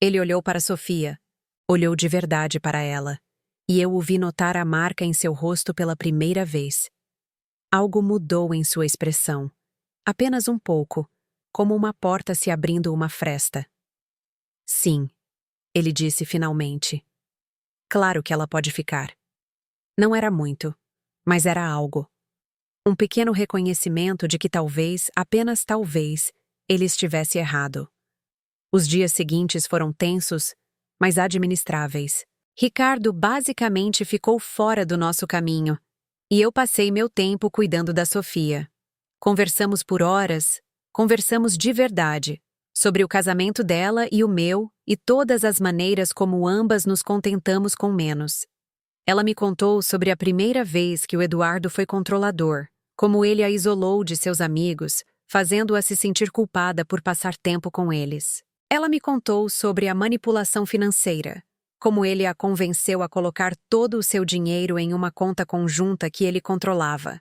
Ele olhou para Sofia. Olhou de verdade para ela. E eu o vi notar a marca em seu rosto pela primeira vez. Algo mudou em sua expressão. Apenas um pouco, como uma porta se abrindo uma fresta. Sim, ele disse finalmente. Claro que ela pode ficar. Não era muito, mas era algo. Um pequeno reconhecimento de que talvez, apenas talvez, ele estivesse errado. Os dias seguintes foram tensos, mas administráveis. Ricardo basicamente ficou fora do nosso caminho, e eu passei meu tempo cuidando da Sofia. Conversamos por horas, conversamos de verdade, sobre o casamento dela e o meu e todas as maneiras como ambas nos contentamos com menos. Ela me contou sobre a primeira vez que o Eduardo foi controlador, como ele a isolou de seus amigos, fazendo-a se sentir culpada por passar tempo com eles. Ela me contou sobre a manipulação financeira, como ele a convenceu a colocar todo o seu dinheiro em uma conta conjunta que ele controlava.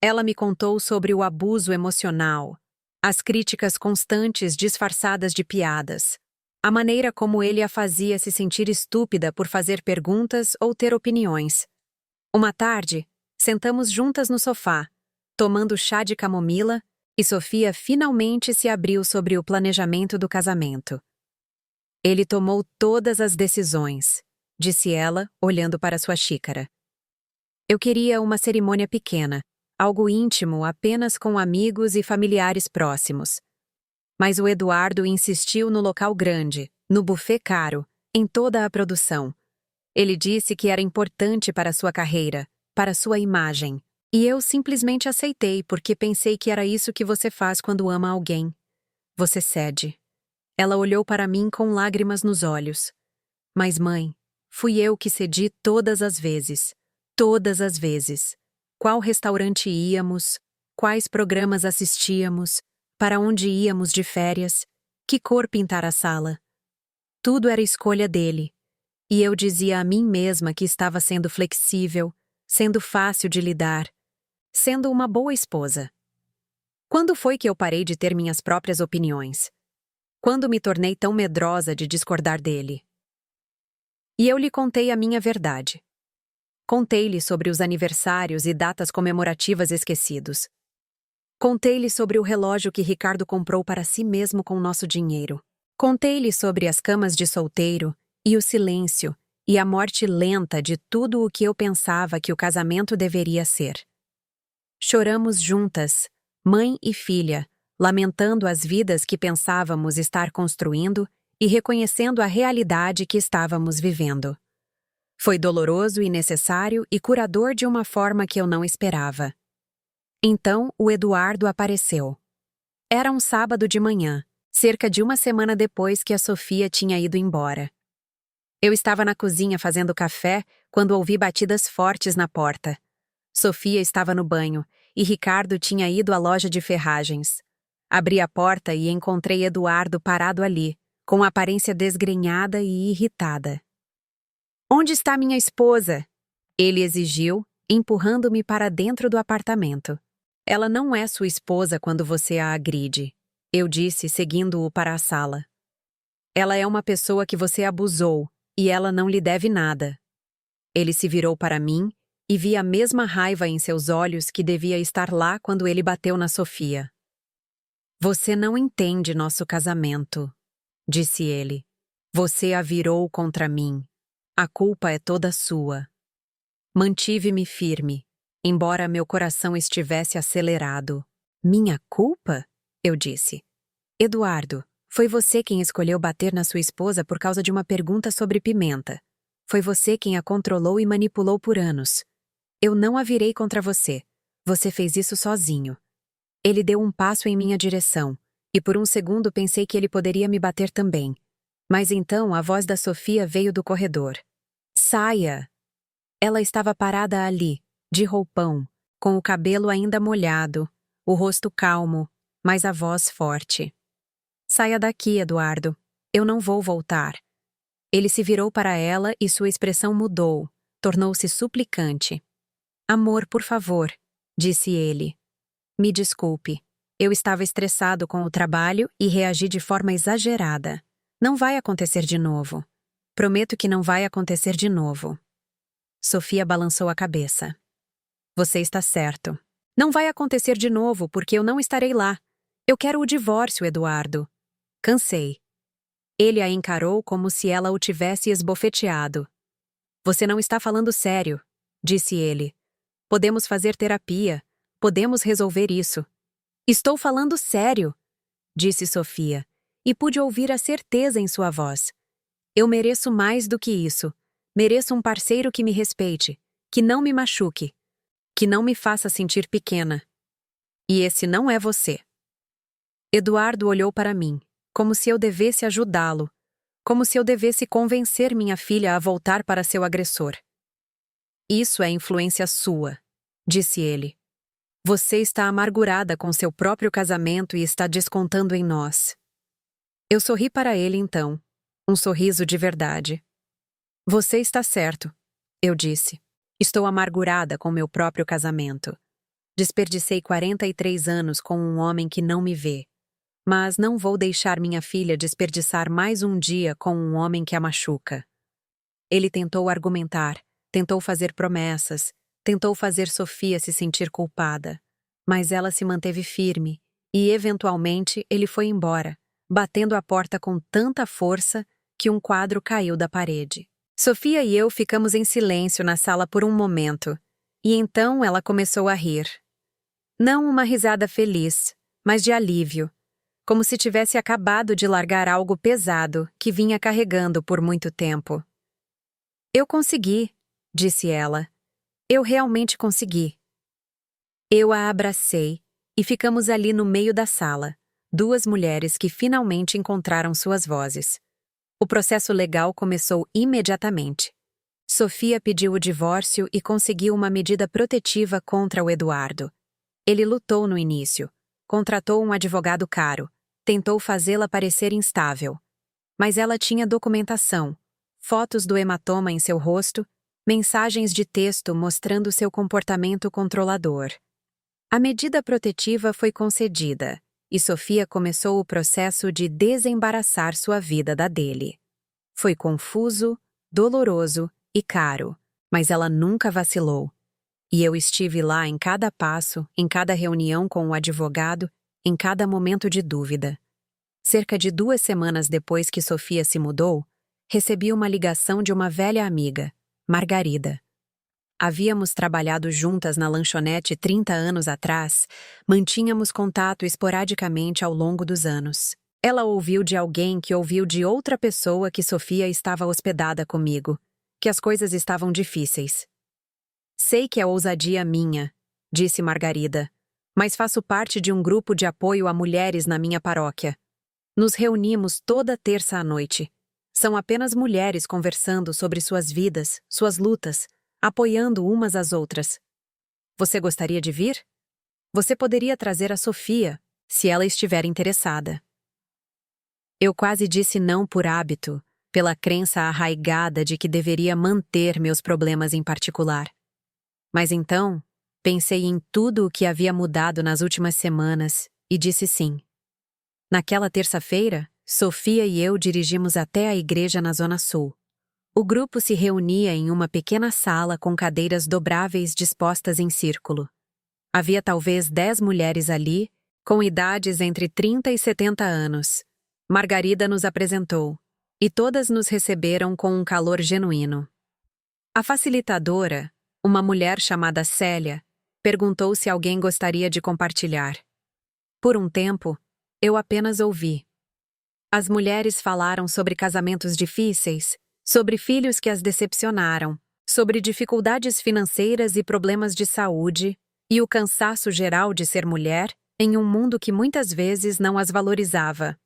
Ela me contou sobre o abuso emocional, as críticas constantes disfarçadas de piadas, a maneira como ele a fazia se sentir estúpida por fazer perguntas ou ter opiniões. Uma tarde, sentamos juntas no sofá, tomando chá de camomila, e Sofia finalmente se abriu sobre o planejamento do casamento. Ele tomou todas as decisões, disse ela, olhando para sua xícara. Eu queria uma cerimônia pequena, algo íntimo apenas com amigos e familiares próximos. Mas o Eduardo insistiu no local grande, no buffet caro, em toda a produção. Ele disse que era importante para sua carreira, para sua imagem. E eu simplesmente aceitei porque pensei que era isso que você faz quando ama alguém. Você cede. Ela olhou para mim com lágrimas nos olhos. Mas, mãe, fui eu que cedi todas as vezes. Todas as vezes. Qual restaurante íamos? Quais programas assistíamos? Para onde íamos de férias? Que cor pintar a sala? Tudo era escolha dele. E eu dizia a mim mesma que estava sendo flexível, sendo fácil de lidar, sendo uma boa esposa. Quando foi que eu parei de ter minhas próprias opiniões? Quando me tornei tão medrosa de discordar dele? E eu lhe contei a minha verdade. Contei-lhe sobre os aniversários e datas comemorativas esquecidos. Contei-lhe sobre o relógio que Ricardo comprou para si mesmo com nosso dinheiro. Contei-lhe sobre as camas de solteiro, e o silêncio, e a morte lenta de tudo o que eu pensava que o casamento deveria ser. Choramos juntas, mãe e filha, lamentando as vidas que pensávamos estar construindo e reconhecendo a realidade que estávamos vivendo. Foi doloroso e necessário e curador de uma forma que eu não esperava. Então, o Eduardo apareceu. Era um sábado de manhã, cerca de uma semana depois que a Sofia tinha ido embora. Eu estava na cozinha fazendo café quando ouvi batidas fortes na porta. Sofia estava no banho e Ricardo tinha ido à loja de ferragens. Abri a porta e encontrei Eduardo parado ali, com aparência desgrenhada e irritada. "Onde está minha esposa?" ele exigiu, empurrando-me para dentro do apartamento. "Ela não é sua esposa quando você a agride", eu disse, seguindo-o para a sala. "Ela é uma pessoa que você abusou, e ela não lhe deve nada." Ele se virou para mim e vi a mesma raiva em seus olhos que devia estar lá quando ele bateu na Sofia. "Você não entende nosso casamento", disse ele. "Você a virou contra mim. A culpa é toda sua." Mantive-me firme, embora meu coração estivesse acelerado. "Minha culpa?" eu disse. "Eduardo, foi você quem escolheu bater na sua esposa por causa de uma pergunta sobre pimenta. Foi você quem a controlou e manipulou por anos. Eu não a virei contra você. Você fez isso sozinho." Ele deu um passo em minha direção, e por um segundo pensei que ele poderia me bater também. Mas então a voz da Sofia veio do corredor. "Saia!" Ela estava parada ali, de roupão, com o cabelo ainda molhado, o rosto calmo, mas a voz forte. "Saia daqui, Eduardo. Eu não vou voltar." Ele se virou para ela e sua expressão mudou, tornou-se suplicante. "Amor, por favor", disse ele. "Me desculpe. Eu estava estressado com o trabalho e reagi de forma exagerada. Não vai acontecer de novo. Prometo que não vai acontecer de novo." Sofia balançou a cabeça. "Você está certo. Não vai acontecer de novo porque eu não estarei lá. Eu quero o divórcio, Eduardo." Cansei. Ele a encarou como se ela o tivesse esbofeteado. "Você não está falando sério", disse ele. "Podemos fazer terapia. Podemos resolver isso." "Estou falando sério", disse Sofia, e pude ouvir a certeza em sua voz. "Eu mereço mais do que isso. Mereço um parceiro que me respeite, que não me machuque, que não me faça sentir pequena. E esse não é você." Eduardo olhou para mim, como se eu devesse ajudá-lo, como se eu devesse convencer minha filha a voltar para seu agressor. "Isso é influência sua", disse ele. "Você está amargurada com seu próprio casamento e está descontando em nós." Eu sorri para ele então, um sorriso de verdade. "Você está certo", eu disse. "Estou amargurada com meu próprio casamento. Desperdicei 43 anos com um homem que não me vê. Mas não vou deixar minha filha desperdiçar mais um dia com um homem que a machuca." Ele tentou argumentar, tentou fazer promessas, tentou fazer Sofia se sentir culpada. Mas ela se manteve firme e, eventualmente, ele foi embora, batendo a porta com tanta força que um quadro caiu da parede. Sofia e eu ficamos em silêncio na sala por um momento, e então ela começou a rir. Não uma risada feliz, mas de alívio, como se tivesse acabado de largar algo pesado que vinha carregando por muito tempo. "Eu consegui", disse ela. "Eu realmente consegui." Eu a abracei e ficamos ali no meio da sala, duas mulheres que finalmente encontraram suas vozes. O processo legal começou imediatamente. Sofia pediu o divórcio e conseguiu uma medida protetiva contra o Eduardo. Ele lutou no início, contratou um advogado caro, tentou fazê-la parecer instável. Mas ela tinha documentação, fotos do hematoma em seu rosto, mensagens de texto mostrando seu comportamento controlador. A medida protetiva foi concedida e Sofia começou o processo de desembaraçar sua vida da dele. Foi confuso, doloroso e caro, mas ela nunca vacilou. E eu estive lá em cada passo, em cada reunião com o advogado, em cada momento de dúvida. Cerca de 2 semanas depois que Sofia se mudou, recebi uma ligação de uma velha amiga, Margarida. Havíamos trabalhado juntas na lanchonete 30 anos atrás, mantínhamos contato esporadicamente ao longo dos anos. Ela ouviu de alguém que ouviu de outra pessoa que Sofia estava hospedada comigo, que as coisas estavam difíceis. Sei que é ousadia minha, disse Margarida, mas faço parte de um grupo de apoio a mulheres na minha paróquia. Nos reunimos toda terça à noite. São apenas mulheres conversando sobre suas vidas, suas lutas, apoiando umas às outras. Você gostaria de vir? Você poderia trazer a Sofia, se ela estiver interessada. Eu quase disse não por hábito, pela crença arraigada de que deveria manter meus problemas em particular. Mas então, pensei em tudo o que havia mudado nas últimas semanas e disse sim. Naquela terça-feira, Sofia e eu dirigimos até a igreja na Zona Sul. O grupo se reunia em uma pequena sala com cadeiras dobráveis dispostas em círculo. Havia talvez 10 mulheres ali, com idades entre 30 e 70 anos. Margarida nos apresentou, e todas nos receberam com um calor genuíno. A facilitadora, uma mulher chamada Célia, perguntou se alguém gostaria de compartilhar. Por um tempo, eu apenas ouvi. As mulheres falaram sobre casamentos difíceis, sobre filhos que as decepcionaram, sobre dificuldades financeiras e problemas de saúde, e o cansaço geral de ser mulher em um mundo que muitas vezes não as valorizava.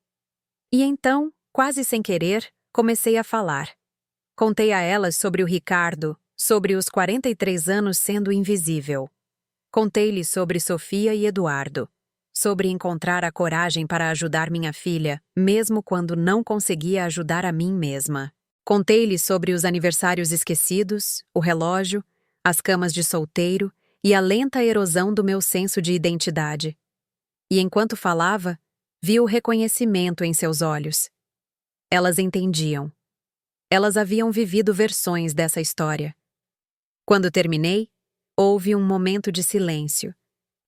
E então, quase sem querer, comecei a falar. Contei a elas sobre o Ricardo, sobre os 43 anos sendo invisível. Contei-lhes sobre Sofia e Eduardo, sobre encontrar a coragem para ajudar minha filha, mesmo quando não conseguia ajudar a mim mesma. Contei-lhes sobre os aniversários esquecidos, o relógio, as camas de solteiro e a lenta erosão do meu senso de identidade. E enquanto falava, vi o reconhecimento em seus olhos. Elas entendiam. Elas haviam vivido versões dessa história. Quando terminei, houve um momento de silêncio,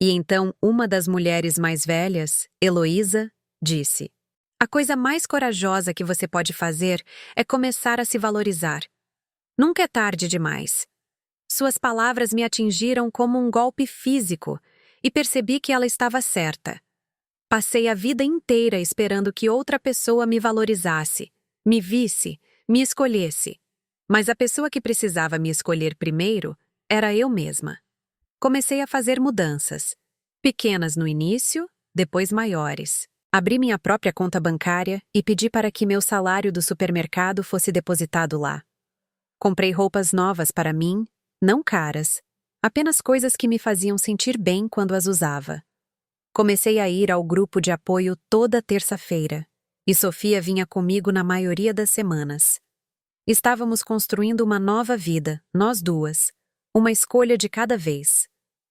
e então uma das mulheres mais velhas, Heloísa, disse: "A coisa mais corajosa que você pode fazer é começar a se valorizar. Nunca é tarde demais." Suas palavras me atingiram como um golpe físico, e percebi que ela estava certa. Passei a vida inteira esperando que outra pessoa me valorizasse, me visse, me escolhesse. Mas a pessoa que precisava me escolher primeiro era eu mesma. Comecei a fazer mudanças. Pequenas no início, depois maiores. Abri minha própria conta bancária e pedi para que meu salário do supermercado fosse depositado lá. Comprei roupas novas para mim, não caras, apenas coisas que me faziam sentir bem quando as usava. Comecei a ir ao grupo de apoio toda terça-feira, e Sofia vinha comigo na maioria das semanas. Estávamos construindo uma nova vida, nós duas, uma escolha de cada vez.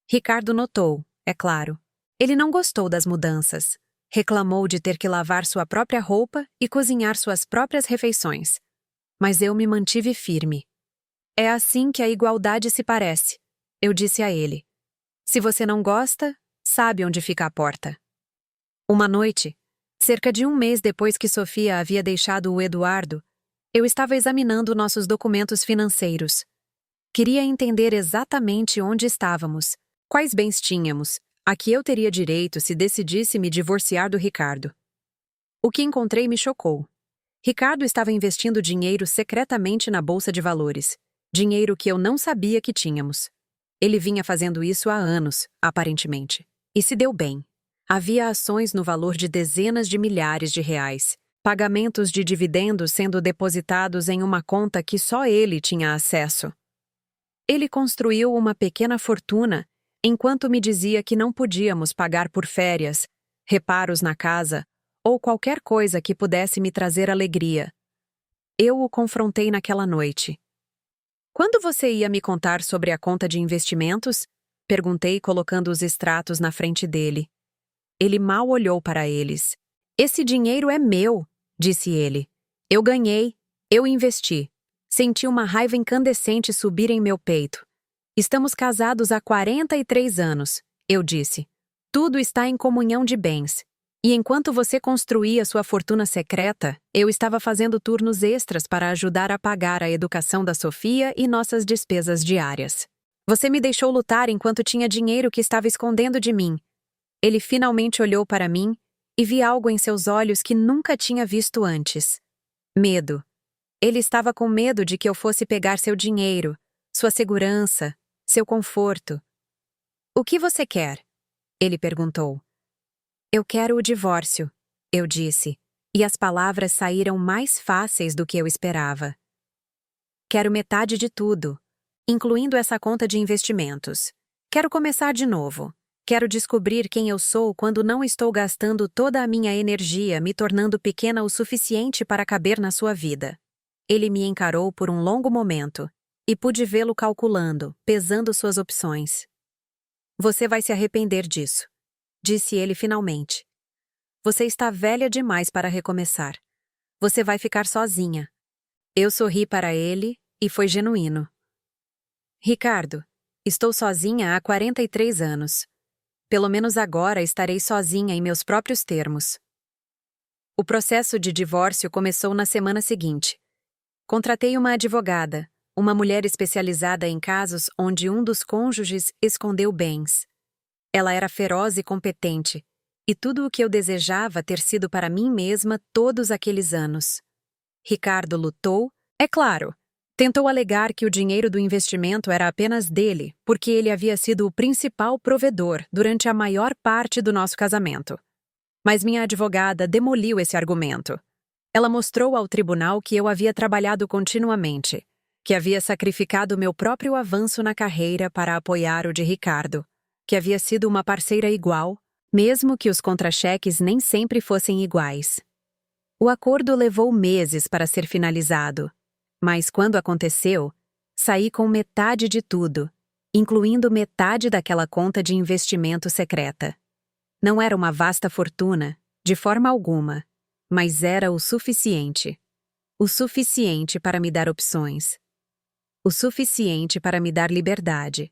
Ricardo notou, é claro. Ele não gostou das mudanças. Reclamou de ter que lavar sua própria roupa e cozinhar suas próprias refeições. Mas eu me mantive firme. "É assim que a igualdade se parece", eu disse a ele. "Se você não gosta, sabe onde fica a porta." Uma noite, cerca de 1 mês depois que Sofia havia deixado o Eduardo, eu estava examinando nossos documentos financeiros. Queria entender exatamente onde estávamos, quais bens tínhamos, a que eu teria direito se decidisse me divorciar do Ricardo. O que encontrei me chocou. Ricardo estava investindo dinheiro secretamente na bolsa de valores, dinheiro que eu não sabia que tínhamos. Ele vinha fazendo isso há anos, aparentemente. E se deu bem. Havia ações no valor de dezenas de milhares de reais, pagamentos de dividendos sendo depositados em uma conta que só ele tinha acesso. Ele construiu uma pequena fortuna, enquanto me dizia que não podíamos pagar por férias, reparos na casa ou qualquer coisa que pudesse me trazer alegria. Eu o confrontei naquela noite. Quando você ia me contar sobre a conta de investimentos? Perguntei, colocando os extratos na frente dele. Ele mal olhou para eles. Esse dinheiro é meu, disse ele. Eu ganhei, eu investi. Senti uma raiva incandescente subir em meu peito. Estamos casados há 43 anos, eu disse. Tudo está em comunhão de bens. E enquanto você construía sua fortuna secreta, eu estava fazendo turnos extras para ajudar a pagar a educação da Sofia e nossas despesas diárias. Você me deixou lutar enquanto tinha dinheiro que estava escondendo de mim. Ele finalmente olhou para mim e vi algo em seus olhos que nunca tinha visto antes. Medo. Ele estava com medo de que eu fosse pegar seu dinheiro, sua segurança, seu conforto. O que você quer? Ele perguntou. Eu quero o divórcio, eu disse, e as palavras saíram mais fáceis do que eu esperava. Quero metade de tudo, incluindo essa conta de investimentos. Quero começar de novo. Quero descobrir quem eu sou quando não estou gastando toda a minha energia me tornando pequena o suficiente para caber na sua vida. Ele me encarou por um longo momento, e pude vê-lo calculando, pesando suas opções. Você vai se arrepender disso, disse ele finalmente. Você está velha demais para recomeçar. Você vai ficar sozinha. Eu sorri para ele, e foi genuíno. Ricardo, estou sozinha há 43 anos. Pelo menos agora estarei sozinha em meus próprios termos. O processo de divórcio começou na semana seguinte. Contratei uma advogada, uma mulher especializada em casos onde um dos cônjuges escondeu bens. Ela era feroz e competente, e tudo o que eu desejava ter sido para mim mesma todos aqueles anos. Ricardo lutou, é claro. Tentou alegar que o dinheiro do investimento era apenas dele, porque ele havia sido o principal provedor durante a maior parte do nosso casamento. Mas minha advogada demoliu esse argumento. Ela mostrou ao tribunal que eu havia trabalhado continuamente, que havia sacrificado meu próprio avanço na carreira para apoiar o de Ricardo, que havia sido uma parceira igual, mesmo que os contra-cheques nem sempre fossem iguais. O acordo levou meses para ser finalizado. Mas quando aconteceu, saí com metade de tudo, incluindo metade daquela conta de investimento secreta. Não era uma vasta fortuna, de forma alguma, mas era o suficiente. O suficiente para me dar opções. O suficiente para me dar liberdade.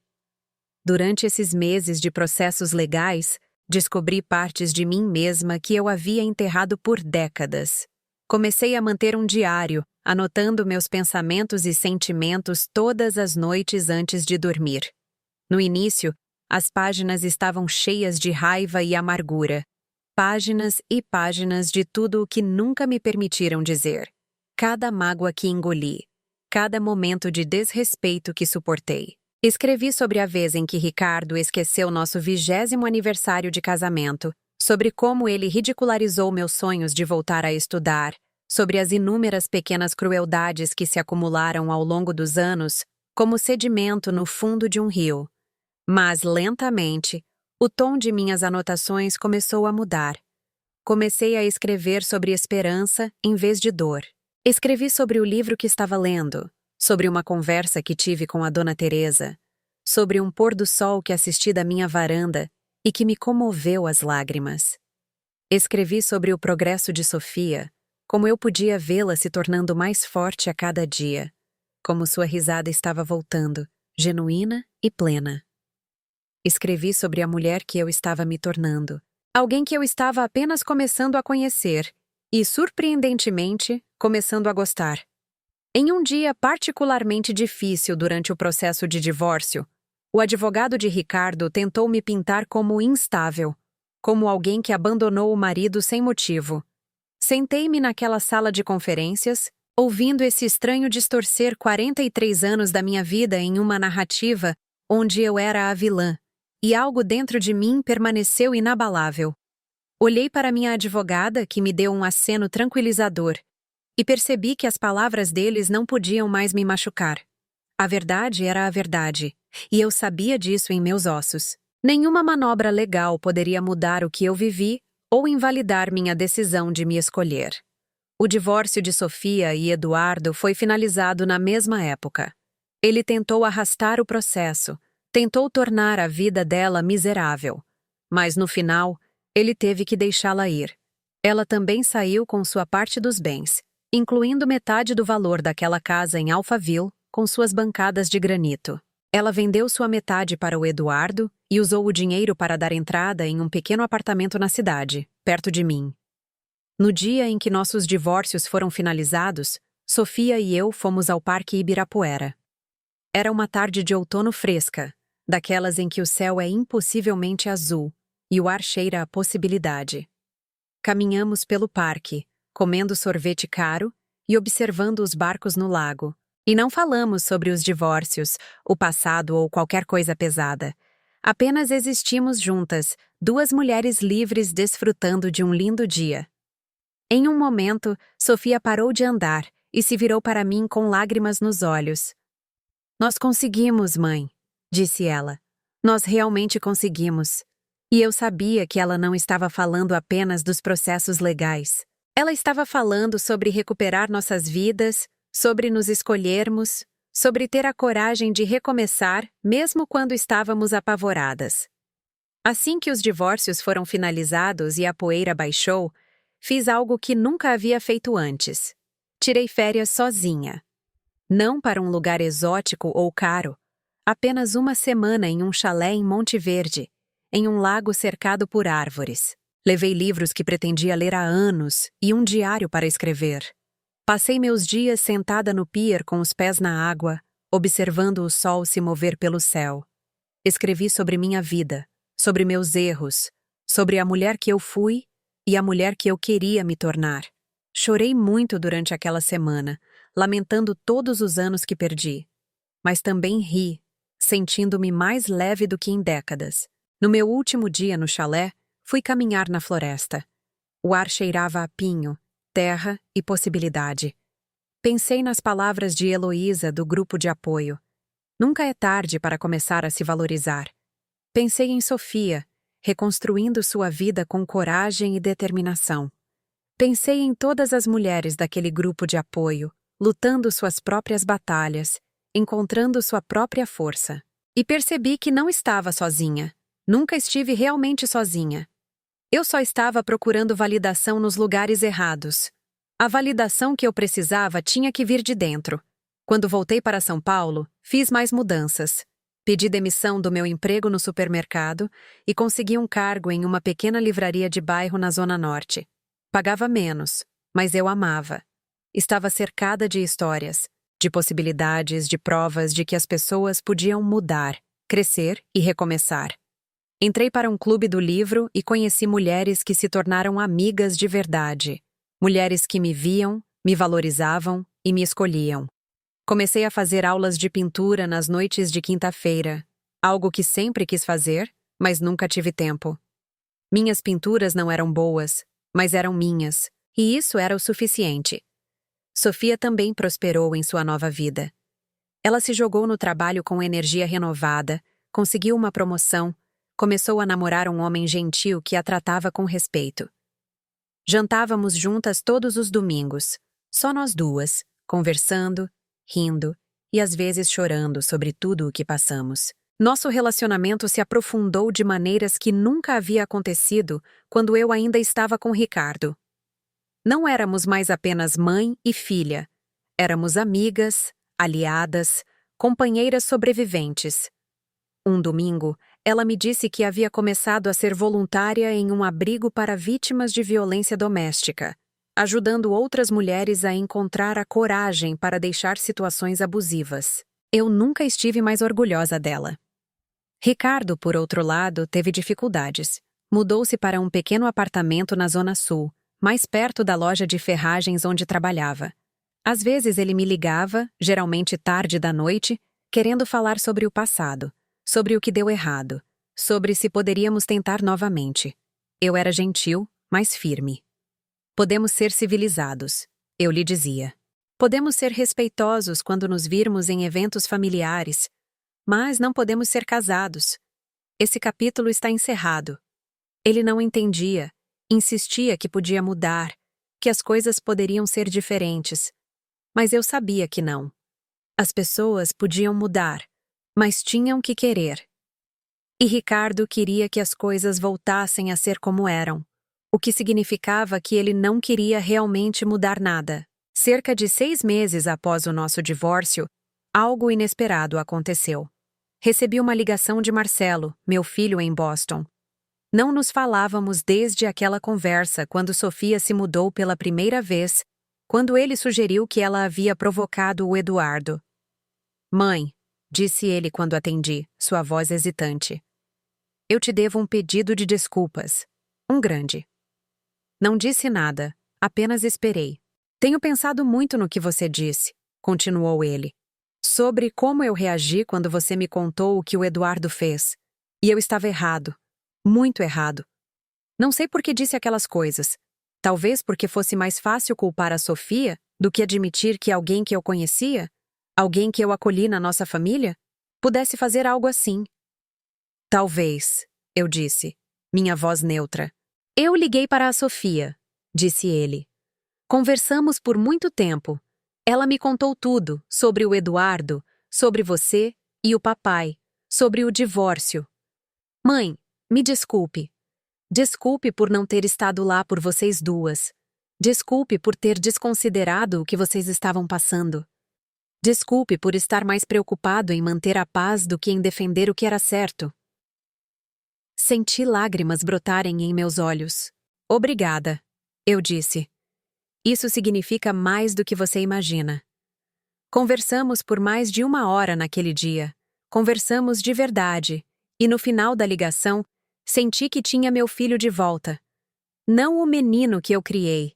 Durante esses meses de processos legais, descobri partes de mim mesma que eu havia enterrado por décadas. Comecei a manter um diário, anotando meus pensamentos e sentimentos todas as noites antes de dormir. No início, as páginas estavam cheias de raiva e amargura. Páginas e páginas de tudo o que nunca me permitiram dizer. Cada mágoa que engoli. Cada momento de desrespeito que suportei. Escrevi sobre a vez em que Ricardo esqueceu nosso 20º aniversário de casamento, sobre como ele ridicularizou meus sonhos de voltar a estudar, sobre as inúmeras pequenas crueldades que se acumularam ao longo dos anos, como sedimento no fundo de um rio. Mas, lentamente, o tom de minhas anotações começou a mudar. Comecei a escrever sobre esperança em vez de dor. Escrevi sobre o livro que estava lendo, sobre uma conversa que tive com a Dona Teresa, sobre um pôr do sol que assisti da minha varanda e que me comoveu às lágrimas. Escrevi sobre o progresso de Sofia, como eu podia vê-la se tornando mais forte a cada dia, como sua risada estava voltando, genuína e plena. Escrevi sobre a mulher que eu estava me tornando, alguém que eu estava apenas começando a conhecer e, surpreendentemente, começando a gostar. Em um dia particularmente difícil durante o processo de divórcio, o advogado de Ricardo tentou me pintar como instável, como alguém que abandonou o marido sem motivo. Sentei-me naquela sala de conferências, ouvindo esse estranho distorcer 43 anos da minha vida em uma narrativa onde eu era a vilã, e algo dentro de mim permaneceu inabalável. Olhei para minha advogada, que me deu um aceno tranquilizador, e percebi que as palavras deles não podiam mais me machucar. A verdade era a verdade, e eu sabia disso em meus ossos. Nenhuma manobra legal poderia mudar o que eu vivi ou invalidar minha decisão de me escolher. O divórcio de Sofia e Eduardo foi finalizado na mesma época. Ele tentou arrastar o processo, tentou tornar a vida dela miserável. Mas no final, ele teve que deixá-la ir. Ela também saiu com sua parte dos bens, incluindo metade do valor daquela casa em Alphaville, com suas bancadas de granito. Ela vendeu sua metade para o Eduardo e usou o dinheiro para dar entrada em um pequeno apartamento na cidade, perto de mim. No dia em que nossos divórcios foram finalizados, Sofia e eu fomos ao Parque Ibirapuera. Era uma tarde de outono fresca, daquelas em que o céu é impossivelmente azul e o ar cheira a possibilidade. Caminhamos pelo parque, comendo sorvete caro e observando os barcos no lago. E não falamos sobre os divórcios, o passado ou qualquer coisa pesada. Apenas existimos juntas, duas mulheres livres desfrutando de um lindo dia. Em um momento, Sofia parou de andar e se virou para mim com lágrimas nos olhos. "Nós conseguimos, mãe", disse ela. "Nós realmente conseguimos." E eu sabia que ela não estava falando apenas dos processos legais. Ela estava falando sobre recuperar nossas vidas, sobre nos escolhermos, sobre ter a coragem de recomeçar, mesmo quando estávamos apavoradas. Assim que os divórcios foram finalizados e a poeira baixou, fiz algo que nunca havia feito antes. Tirei férias sozinha. Não para um lugar exótico ou caro, apenas uma semana em um chalé em Monte Verde, em um lago cercado por árvores. Levei livros que pretendia ler há anos e um diário para escrever. Passei meus dias sentada no pier com os pés na água, observando o sol se mover pelo céu. Escrevi sobre minha vida, sobre meus erros, sobre a mulher que eu fui e a mulher que eu queria me tornar. Chorei muito durante aquela semana, lamentando todos os anos que perdi. Mas também ri, sentindo-me mais leve do que em décadas. No meu último dia no chalé, fui caminhar na floresta. O ar cheirava a pinho, terra e possibilidade. Pensei nas palavras de Heloísa do grupo de apoio. Nunca é tarde para começar a se valorizar. Pensei em Sofia, reconstruindo sua vida com coragem e determinação. Pensei em todas as mulheres daquele grupo de apoio, lutando suas próprias batalhas, encontrando sua própria força. E percebi que não estava sozinha. Nunca estive realmente sozinha. Eu só estava procurando validação nos lugares errados. A validação que eu precisava tinha que vir de dentro. Quando voltei para São Paulo, fiz mais mudanças. Pedi demissão do meu emprego no supermercado e consegui um cargo em uma pequena livraria de bairro na Zona Norte. Pagava menos, mas eu amava. Estava cercada de histórias, de possibilidades, de provas de que as pessoas podiam mudar, crescer e recomeçar. Entrei para um clube do livro e conheci mulheres que se tornaram amigas de verdade. Mulheres que me viam, me valorizavam e me escolhiam. Comecei a fazer aulas de pintura nas noites de quinta-feira, algo que sempre quis fazer, mas nunca tive tempo. Minhas pinturas não eram boas, mas eram minhas, e isso era o suficiente. Sofia também prosperou em sua nova vida. Ela se jogou no trabalho com energia renovada, conseguiu uma promoção, começou a namorar um homem gentil que a tratava com respeito. Jantávamos juntas todos os domingos, só nós duas, conversando, rindo e às vezes chorando sobre tudo o que passamos. Nosso relacionamento se aprofundou de maneiras que nunca havia acontecido quando eu ainda estava com Ricardo. Não éramos mais apenas mãe e filha. Éramos amigas, aliadas, companheiras sobreviventes. Um domingo, ela me disse que havia começado a ser voluntária em um abrigo para vítimas de violência doméstica, ajudando outras mulheres a encontrar a coragem para deixar situações abusivas. Eu nunca estive mais orgulhosa dela. Ricardo, por outro lado, teve dificuldades. Mudou-se para um pequeno apartamento na Zona Sul, mais perto da loja de ferragens onde trabalhava. Às vezes ele me ligava, geralmente tarde da noite, querendo falar sobre o passado, sobre o que deu errado, sobre se poderíamos tentar novamente. Eu era gentil, mas firme. Podemos ser civilizados, eu lhe dizia. Podemos ser respeitosos quando nos virmos em eventos familiares, mas não podemos ser casados. Esse capítulo está encerrado. Ele não entendia, insistia que podia mudar, que as coisas poderiam ser diferentes. Mas eu sabia que não. As pessoas podiam mudar, mas tinham que querer. E Ricardo queria que as coisas voltassem a ser como eram, o que significava que ele não queria realmente mudar nada. Cerca de 6 meses após o nosso divórcio, algo inesperado aconteceu. Recebi uma ligação de Marcelo, meu filho em Boston. Não nos falávamos desde aquela conversa quando Sofia se mudou pela primeira vez, quando ele sugeriu que ela havia provocado o Eduardo. Mãe, disse ele quando atendi, sua voz hesitante. Eu te devo um pedido de desculpas. Um grande. Não disse nada, apenas esperei. Tenho pensado muito no que você disse, continuou ele. Sobre como eu reagi quando você me contou o que o Eduardo fez. E eu estava errado. Muito errado. Não sei por que disse aquelas coisas. Talvez porque fosse mais fácil culpar a Sofia do que admitir que alguém que eu conhecia, alguém que eu acolhi na nossa família, pudesse fazer algo assim. Talvez, eu disse, minha voz neutra. Eu liguei para a Sofia, disse ele. Conversamos por muito tempo. Ela me contou tudo sobre o Eduardo, sobre você e o papai, sobre o divórcio. Mãe, me desculpe. Desculpe por não ter estado lá por vocês duas. Desculpe por ter desconsiderado o que vocês estavam passando. Desculpe por estar mais preocupado em manter a paz do que em defender o que era certo. Senti lágrimas brotarem em meus olhos. Obrigada, eu disse. Isso significa mais do que você imagina. Conversamos por mais de 1 hora naquele dia. Conversamos de verdade. E no final da ligação, senti que tinha meu filho de volta. Não o menino que eu criei,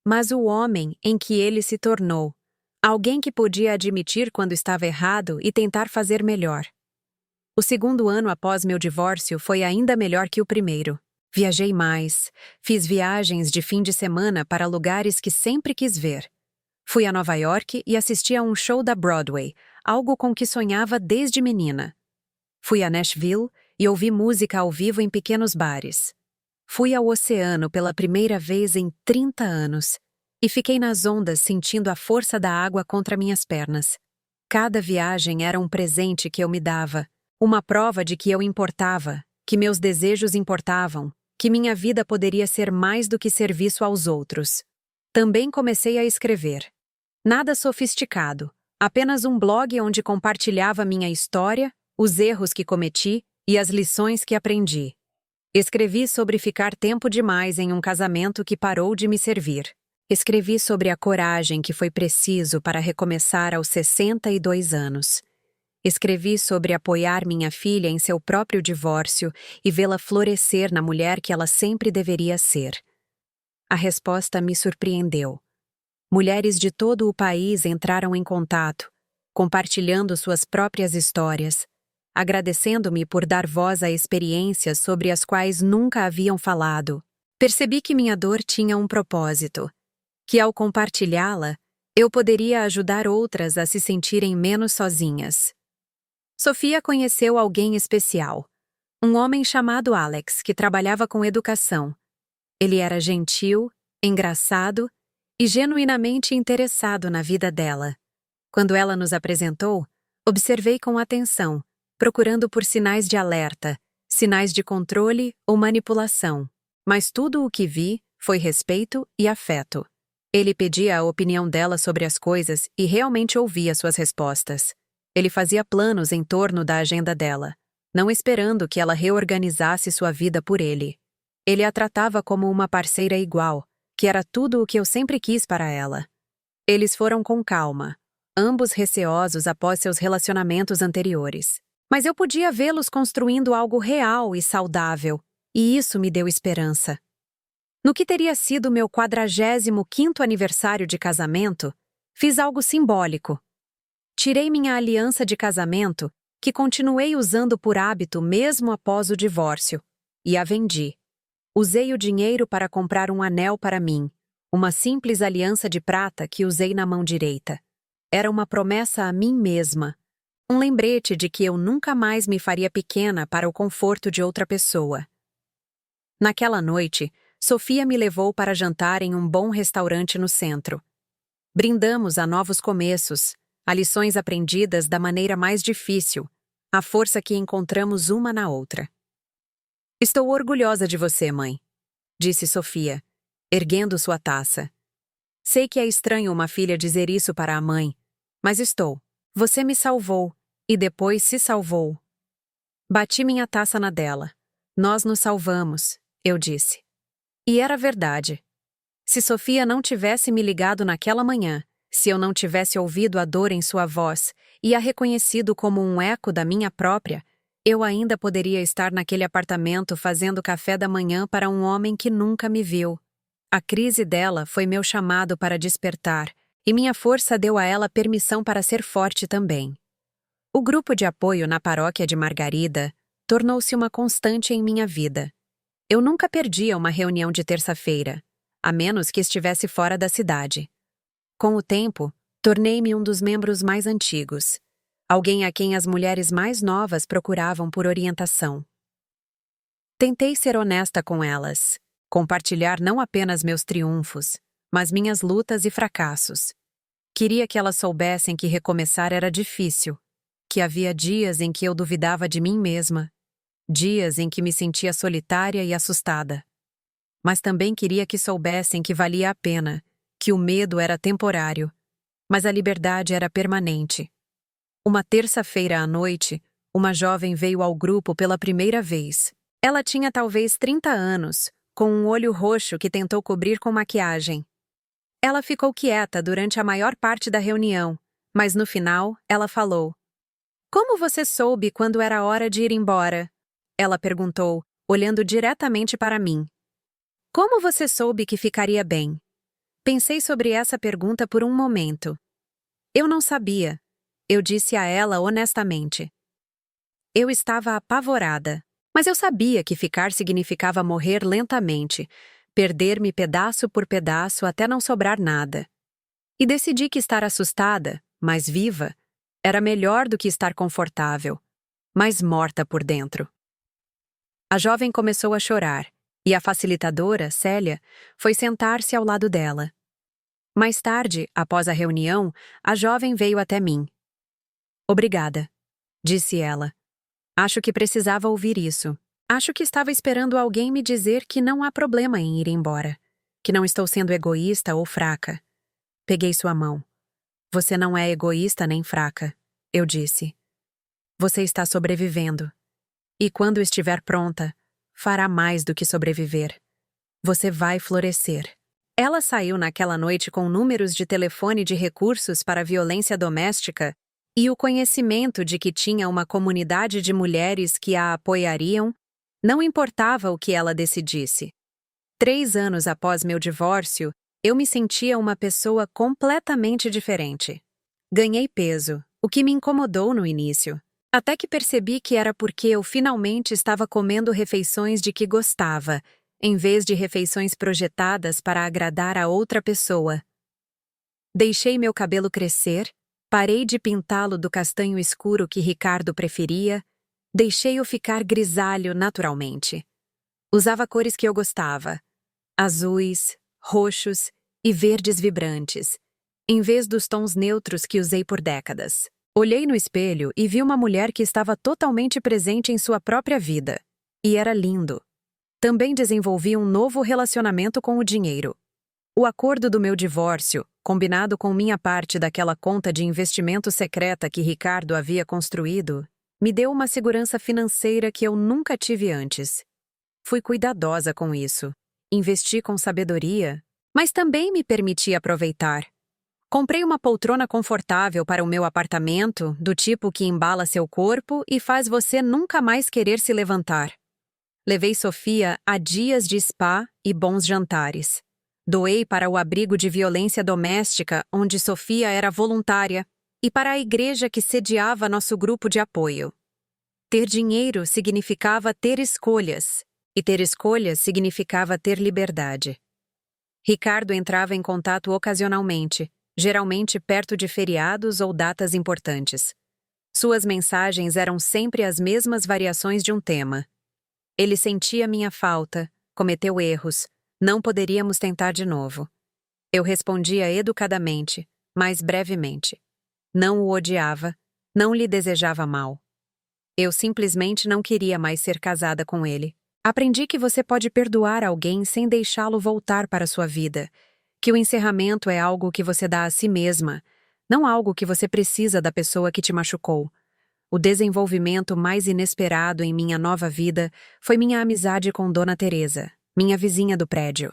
mas o homem em que ele se tornou. Alguém que podia admitir quando estava errado e tentar fazer melhor. O 2º ano após meu divórcio foi ainda melhor que o primeiro. Viajei mais, fiz viagens de fim de semana para lugares que sempre quis ver. Fui a Nova York e assisti a um show da Broadway, algo com que sonhava desde menina. Fui a Nashville e ouvi música ao vivo em pequenos bares. Fui ao oceano pela primeira vez em 30 anos e fiquei nas ondas sentindo a força da água contra minhas pernas. Cada viagem era um presente que eu me dava, uma prova de que eu importava, que meus desejos importavam, que minha vida poderia ser mais do que serviço aos outros. Também comecei a escrever. Nada sofisticado, apenas um blog onde compartilhava minha história, os erros que cometi e as lições que aprendi. Escrevi sobre ficar tempo demais em um casamento que parou de me servir. Escrevi sobre a coragem que foi preciso para recomeçar aos 62 anos. Escrevi sobre apoiar minha filha em seu próprio divórcio e vê-la florescer na mulher que ela sempre deveria ser. A resposta me surpreendeu. Mulheres de todo o país entraram em contato, compartilhando suas próprias histórias, agradecendo-me por dar voz a experiências sobre as quais nunca haviam falado. Percebi que minha dor tinha um propósito, que ao compartilhá-la, eu poderia ajudar outras a se sentirem menos sozinhas. Sofia conheceu alguém especial, um homem chamado Alex, que trabalhava com educação. Ele era gentil, engraçado e genuinamente interessado na vida dela. Quando ela nos apresentou, observei com atenção, procurando por sinais de alerta, sinais de controle ou manipulação. Mas tudo o que vi foi respeito e afeto. Ele pedia a opinião dela sobre as coisas e realmente ouvia suas respostas. Ele fazia planos em torno da agenda dela, não esperando que ela reorganizasse sua vida por ele. Ele a tratava como uma parceira igual, que era tudo o que eu sempre quis para ela. Eles foram com calma, ambos receosos após seus relacionamentos anteriores. Mas eu podia vê-los construindo algo real e saudável, e isso me deu esperança. No que teria sido meu 45º aniversário de casamento, fiz algo simbólico. Tirei minha aliança de casamento, que continuei usando por hábito mesmo após o divórcio, e a vendi. Usei o dinheiro para comprar um anel para mim, uma simples aliança de prata que usei na mão direita. Era uma promessa a mim mesma, um lembrete de que eu nunca mais me faria pequena para o conforto de outra pessoa. Naquela noite, Sofia me levou para jantar em um bom restaurante no centro. Brindamos a novos começos, a lições aprendidas da maneira mais difícil, a força que encontramos uma na outra. Estou orgulhosa de você, mãe, disse Sofia, erguendo sua taça. Sei que é estranho uma filha dizer isso para a mãe, mas estou. Você me salvou, e depois se salvou. Bati minha taça na dela. Nós nos salvamos, eu disse. E era verdade. Se Sofia não tivesse me ligado naquela manhã, se eu não tivesse ouvido a dor em sua voz e a reconhecido como um eco da minha própria, eu ainda poderia estar naquele apartamento fazendo café da manhã para um homem que nunca me viu. A crise dela foi meu chamado para despertar, e minha força deu a ela permissão para ser forte também. O grupo de apoio na paróquia de Margarida tornou-se uma constante em minha vida. Eu nunca perdia uma reunião de terça-feira, a menos que estivesse fora da cidade. Com o tempo, tornei-me um dos membros mais antigos, alguém a quem as mulheres mais novas procuravam por orientação. Tentei ser honesta com elas, compartilhar não apenas meus triunfos, mas minhas lutas e fracassos. Queria que elas soubessem que recomeçar era difícil, que havia dias em que eu duvidava de mim mesma, dias em que me sentia solitária e assustada. Mas também queria que soubessem que valia a pena, que o medo era temporário, mas a liberdade era permanente. Uma terça-feira à noite, uma jovem veio ao grupo pela primeira vez. Ela tinha talvez 30 anos, com um olho roxo que tentou cobrir com maquiagem. Ela ficou quieta durante a maior parte da reunião, mas no final, ela falou. Como você soube quando era hora de ir embora? Ela perguntou, olhando diretamente para mim. Como você soube que ficaria bem? Pensei sobre essa pergunta por um momento. Eu não sabia. Eu disse a ela honestamente. Eu estava apavorada, mas eu sabia que ficar significava morrer lentamente, perder-me pedaço por pedaço até não sobrar nada. E decidi que estar assustada, mas viva, era melhor do que estar confortável, mas morta por dentro. A jovem começou a chorar, e a facilitadora, Célia, foi sentar-se ao lado dela. Mais tarde, após a reunião, a jovem veio até mim. Obrigada, disse ela. Acho que precisava ouvir isso. Acho que estava esperando alguém me dizer que não há problema em ir embora, que não estou sendo egoísta ou fraca. Peguei sua mão. Você não é egoísta nem fraca, eu disse. Você está sobrevivendo. E quando estiver pronta, fará mais do que sobreviver. Você vai florescer. Ela saiu naquela noite com números de telefone de recursos para violência doméstica e o conhecimento de que tinha uma comunidade de mulheres que a apoiariam, não importava o que ela decidisse. 3 anos após meu divórcio, eu me sentia uma pessoa completamente diferente. Ganhei peso, o que me incomodou no início. Até que percebi que era porque eu finalmente estava comendo refeições de que gostava, em vez de refeições projetadas para agradar a outra pessoa. Deixei meu cabelo crescer, parei de pintá-lo do castanho escuro que Ricardo preferia, deixei-o ficar grisalho naturalmente. Usava cores que eu gostava, azuis, roxos e verdes vibrantes, em vez dos tons neutros que usei por décadas. Olhei no espelho e vi uma mulher que estava totalmente presente em sua própria vida. E era lindo. Também desenvolvi um novo relacionamento com o dinheiro. O acordo do meu divórcio, combinado com minha parte daquela conta de investimento secreta que Ricardo havia construído, me deu uma segurança financeira que eu nunca tive antes. Fui cuidadosa com isso. Investi com sabedoria, mas também me permiti aproveitar. Comprei uma poltrona confortável para o meu apartamento, do tipo que embala seu corpo e faz você nunca mais querer se levantar. Levei Sofia a dias de spa e bons jantares. Doei para o abrigo de violência doméstica, onde Sofia era voluntária, e para a igreja que sediava nosso grupo de apoio. Ter dinheiro significava ter escolhas, e ter escolhas significava ter liberdade. Ricardo entrava em contato ocasionalmente, geralmente perto de feriados ou datas importantes. Suas mensagens eram sempre as mesmas variações de um tema. Ele sentia minha falta, cometeu erros, Não poderíamos tentar de novo. Eu respondia educadamente, mas brevemente. Não o odiava, não lhe desejava mal. Eu simplesmente não queria mais ser casada com ele. Aprendi que você pode perdoar alguém sem deixá-lo voltar para sua vida, que o encerramento é algo que você dá a si mesma, não algo que você precisa da pessoa que te machucou. O desenvolvimento mais inesperado em minha nova vida foi minha amizade com Dona Teresa, minha vizinha do prédio.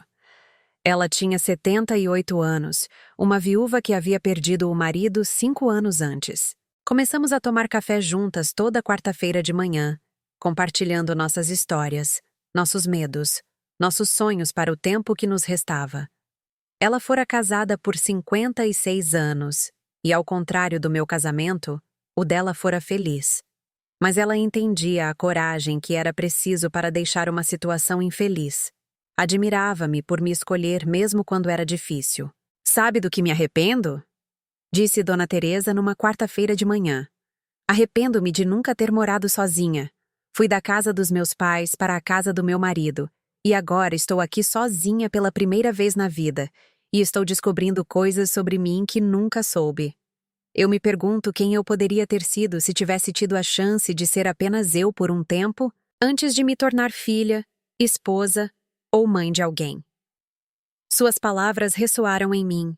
Ela tinha 78 anos, uma viúva que havia perdido o marido 5 anos antes. Começamos a tomar café juntas toda quarta-feira de manhã, compartilhando nossas histórias, nossos medos, nossos sonhos para o tempo que nos restava. Ela fora casada por 56 anos, e ao contrário do meu casamento, o dela fora feliz. Mas ela entendia a coragem que era preciso para deixar uma situação infeliz. Admirava-me por me escolher mesmo quando era difícil. Sabe do que me arrependo? Disse Dona Teresa numa quarta-feira de manhã. Arrependo-me de nunca ter morado sozinha. Fui da casa dos meus pais para a casa do meu marido, e agora estou aqui sozinha pela primeira vez na vida, e estou descobrindo coisas sobre mim que nunca soube. Eu me pergunto quem eu poderia ter sido se tivesse tido a chance de ser apenas eu por um tempo, antes de me tornar filha, esposa ou mãe de alguém. Suas palavras ressoaram em mim.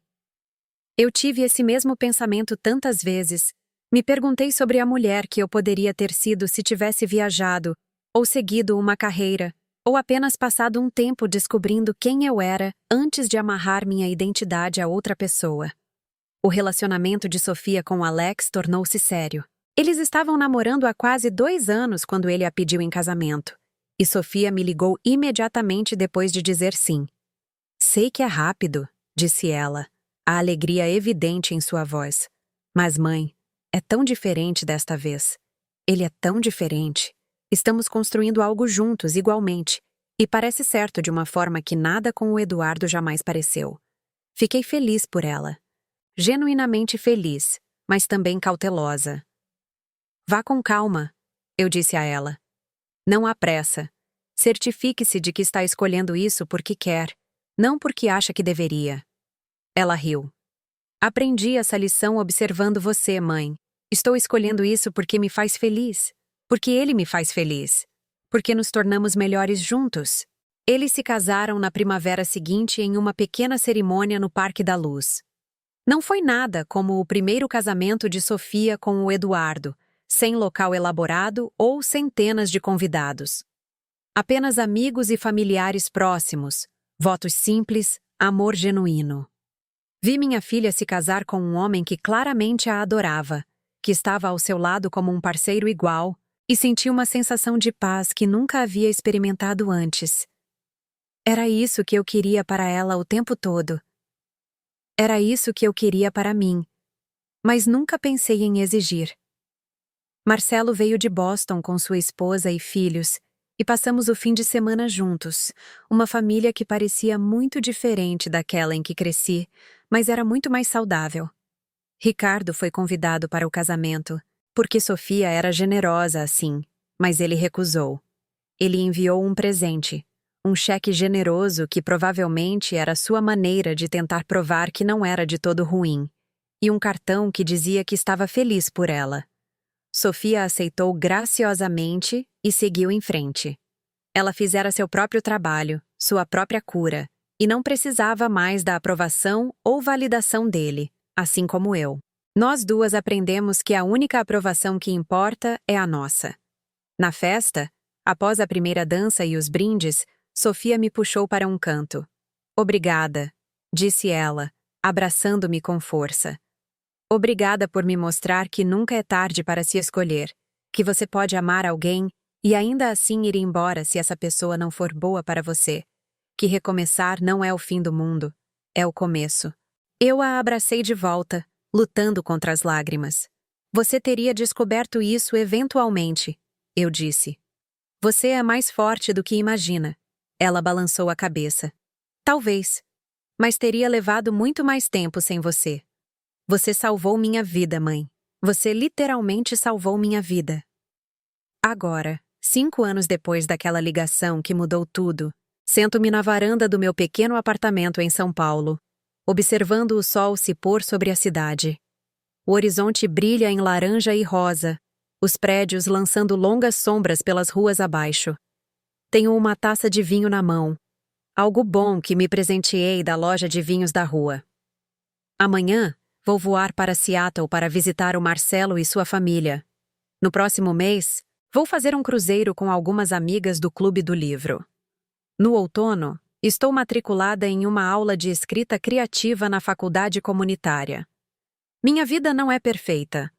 Eu tive esse mesmo pensamento tantas vezes. Me perguntei sobre a mulher que eu poderia ter sido se tivesse viajado, ou seguido uma carreira, ou apenas passado um tempo descobrindo quem eu era antes de amarrar minha identidade a outra pessoa. O relacionamento de Sofia com Alex tornou-se sério. Eles estavam namorando há quase 2 anos quando ele a pediu em casamento, e Sofia me ligou imediatamente depois de dizer sim. Sei que é rápido, disse ela, a alegria evidente em sua voz. Mas, mãe, é tão diferente desta vez. Ele é tão diferente. Estamos construindo algo juntos, igualmente, e parece certo de uma forma que nada com o Eduardo jamais pareceu. Fiquei feliz por ela. Genuinamente feliz, mas também cautelosa. Vá com calma, eu disse a ela. Não há pressa. Certifique-se de que está escolhendo isso porque quer, não porque acha que deveria. Ela riu. Aprendi essa lição observando você, mãe. Estou escolhendo isso porque me faz feliz. Porque ele me faz feliz. Porque nos tornamos melhores juntos. Eles se casaram na primavera seguinte em uma pequena cerimônia no Parque da Luz. Não foi nada como o primeiro casamento de Sofia com o Eduardo, sem local elaborado ou centenas de convidados. Apenas amigos e familiares próximos, votos simples, amor genuíno. Vi minha filha se casar com um homem que claramente a adorava, que estava ao seu lado como um parceiro igual, e senti uma sensação de paz que nunca havia experimentado antes. Era isso que eu queria para ela o tempo todo. Era isso que eu queria para mim, mas nunca pensei em exigir. Marcelo veio de Boston com sua esposa e filhos, e passamos o fim de semana juntos, uma família que parecia muito diferente daquela em que cresci, mas era muito mais saudável. Ricardo foi convidado para o casamento, porque Sofia era generosa assim, mas ele recusou. Ele enviou um presente, um cheque generoso que provavelmente era sua maneira de tentar provar que não era de todo ruim, e um cartão que dizia que estava feliz por ela. Sofia aceitou graciosamente e seguiu em frente. Ela fizera seu próprio trabalho, sua própria cura, e não precisava mais da aprovação ou validação dele, assim como eu. Nós duas aprendemos que a única aprovação que importa é a nossa. Na festa, após a primeira dança e os brindes, Sofia me puxou para um canto. Obrigada, disse ela, abraçando-me com força. Obrigada por me mostrar que nunca é tarde para se escolher, que você pode amar alguém e ainda assim ir embora se essa pessoa não for boa para você, que recomeçar não é o fim do mundo, é o começo. Eu a abracei de volta, lutando contra as lágrimas. Você teria descoberto isso eventualmente, eu disse. Você é mais forte do que imagina. Ela balançou a cabeça. Talvez. Mas teria levado muito mais tempo sem você. Você salvou minha vida, mãe. Você literalmente salvou minha vida. Agora, 5 anos depois daquela ligação que mudou tudo, Sento-me na varanda do meu pequeno apartamento em São Paulo, observando o sol se pôr sobre a cidade. O horizonte brilha em laranja e rosa, os prédios lançando longas sombras pelas ruas abaixo. Tenho uma taça de vinho na mão, algo bom que me presenteei da loja de vinhos da rua. Amanhã, vou voar para Seattle para visitar o Marcelo e sua família. No próximo mês, vou fazer um cruzeiro com algumas amigas do Clube do Livro. No outono, estou matriculada em uma aula de escrita criativa na faculdade comunitária. Minha vida não é perfeita.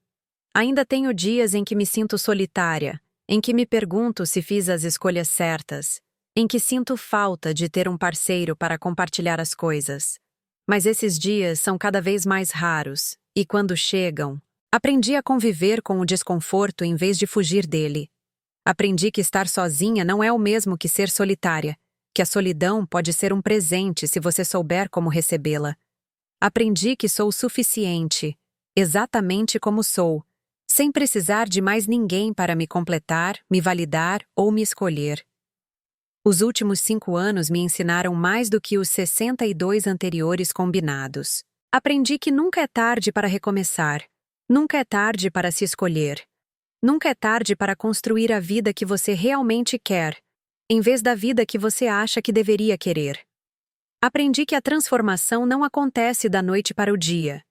Ainda tenho dias em que me sinto solitária, em que me pergunto se fiz as escolhas certas, em que sinto falta de ter um parceiro para compartilhar as coisas. Mas esses dias são cada vez mais raros, e quando chegam, aprendi a conviver com o desconforto em vez de fugir dele. Aprendi que estar sozinha não é o mesmo que ser solitária, que a solidão pode ser um presente se você souber como recebê-la. Aprendi que sou suficiente, exatamente como sou, sem precisar de mais ninguém para me completar, me validar ou me escolher. Os últimos 5 anos me ensinaram mais do que os 62 anteriores combinados. Aprendi que nunca é tarde para recomeçar, nunca é tarde para se escolher, nunca é tarde para construir a vida que você realmente quer, em vez da vida que você acha que deveria querer. Aprendi que a transformação não acontece da noite para o dia,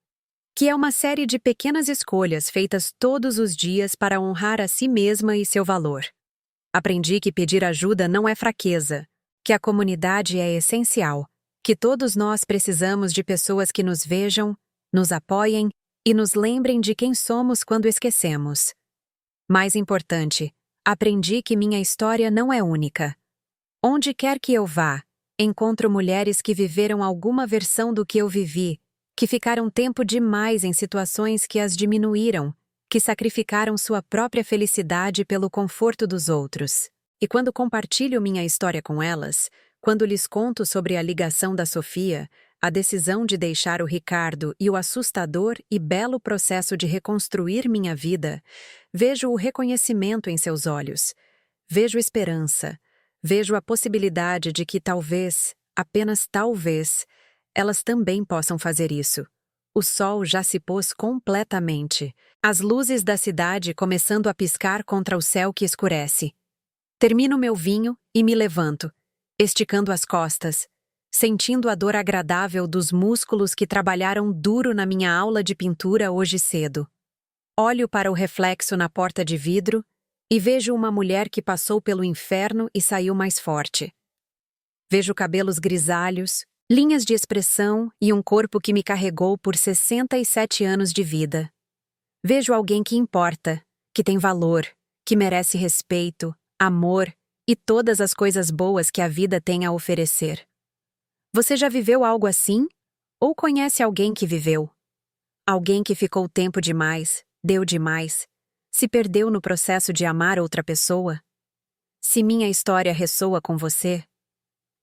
que é uma série de pequenas escolhas feitas todos os dias para honrar a si mesma e seu valor. Aprendi que pedir ajuda não é fraqueza, que a comunidade é essencial, que todos nós precisamos de pessoas que nos vejam, nos apoiem e nos lembrem de quem somos quando esquecemos. Mais importante, aprendi que minha história não é única. Onde quer que eu vá, encontro mulheres que viveram alguma versão do que eu vivi, que ficaram tempo demais em situações que as diminuíram, que sacrificaram sua própria felicidade pelo conforto dos outros. E quando compartilho minha história com elas, quando lhes conto sobre a ligação da Sofia, a decisão de deixar o Ricardo e o assustador e belo processo de reconstruir minha vida, vejo o reconhecimento em seus olhos, vejo esperança, vejo a possibilidade de que talvez, apenas talvez, elas também possam fazer isso. O sol já se pôs completamente, as luzes da cidade começando a piscar contra o céu que escurece. Termino meu vinho e me levanto, esticando as costas, sentindo a dor agradável dos músculos que trabalharam duro na minha aula de pintura hoje cedo. Olho para o reflexo na porta de vidro e vejo uma mulher que passou pelo inferno e saiu mais forte. Vejo cabelos grisalhos, linhas de expressão e um corpo que me carregou por 67 anos de vida. Vejo alguém que importa, que tem valor, que merece respeito, amor e todas as coisas boas que a vida tem a oferecer. Você já viveu algo assim? Ou conhece alguém que viveu? Alguém que ficou tempo demais, deu demais, se perdeu no processo de amar outra pessoa? Se minha história ressoa com você,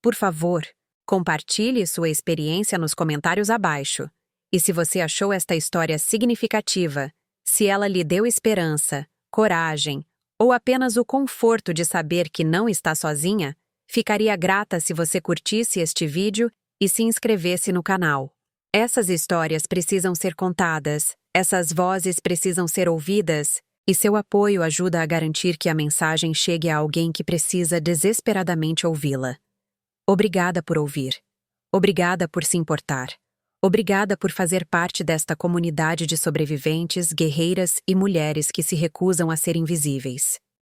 por favor, compartilhe sua experiência nos comentários abaixo. E se você achou esta história significativa, se ela lhe deu esperança, coragem, ou apenas o conforto de saber que não está sozinha, ficaria grata se você curtisse este vídeo e se inscrevesse no canal. Essas histórias precisam ser contadas, essas vozes precisam ser ouvidas, e seu apoio ajuda a garantir que a mensagem chegue a alguém que precisa desesperadamente ouvi-la. Obrigada por ouvir. Obrigada por se importar. Obrigada por fazer parte desta comunidade de sobreviventes, guerreiras e mulheres que se recusam a ser invisíveis.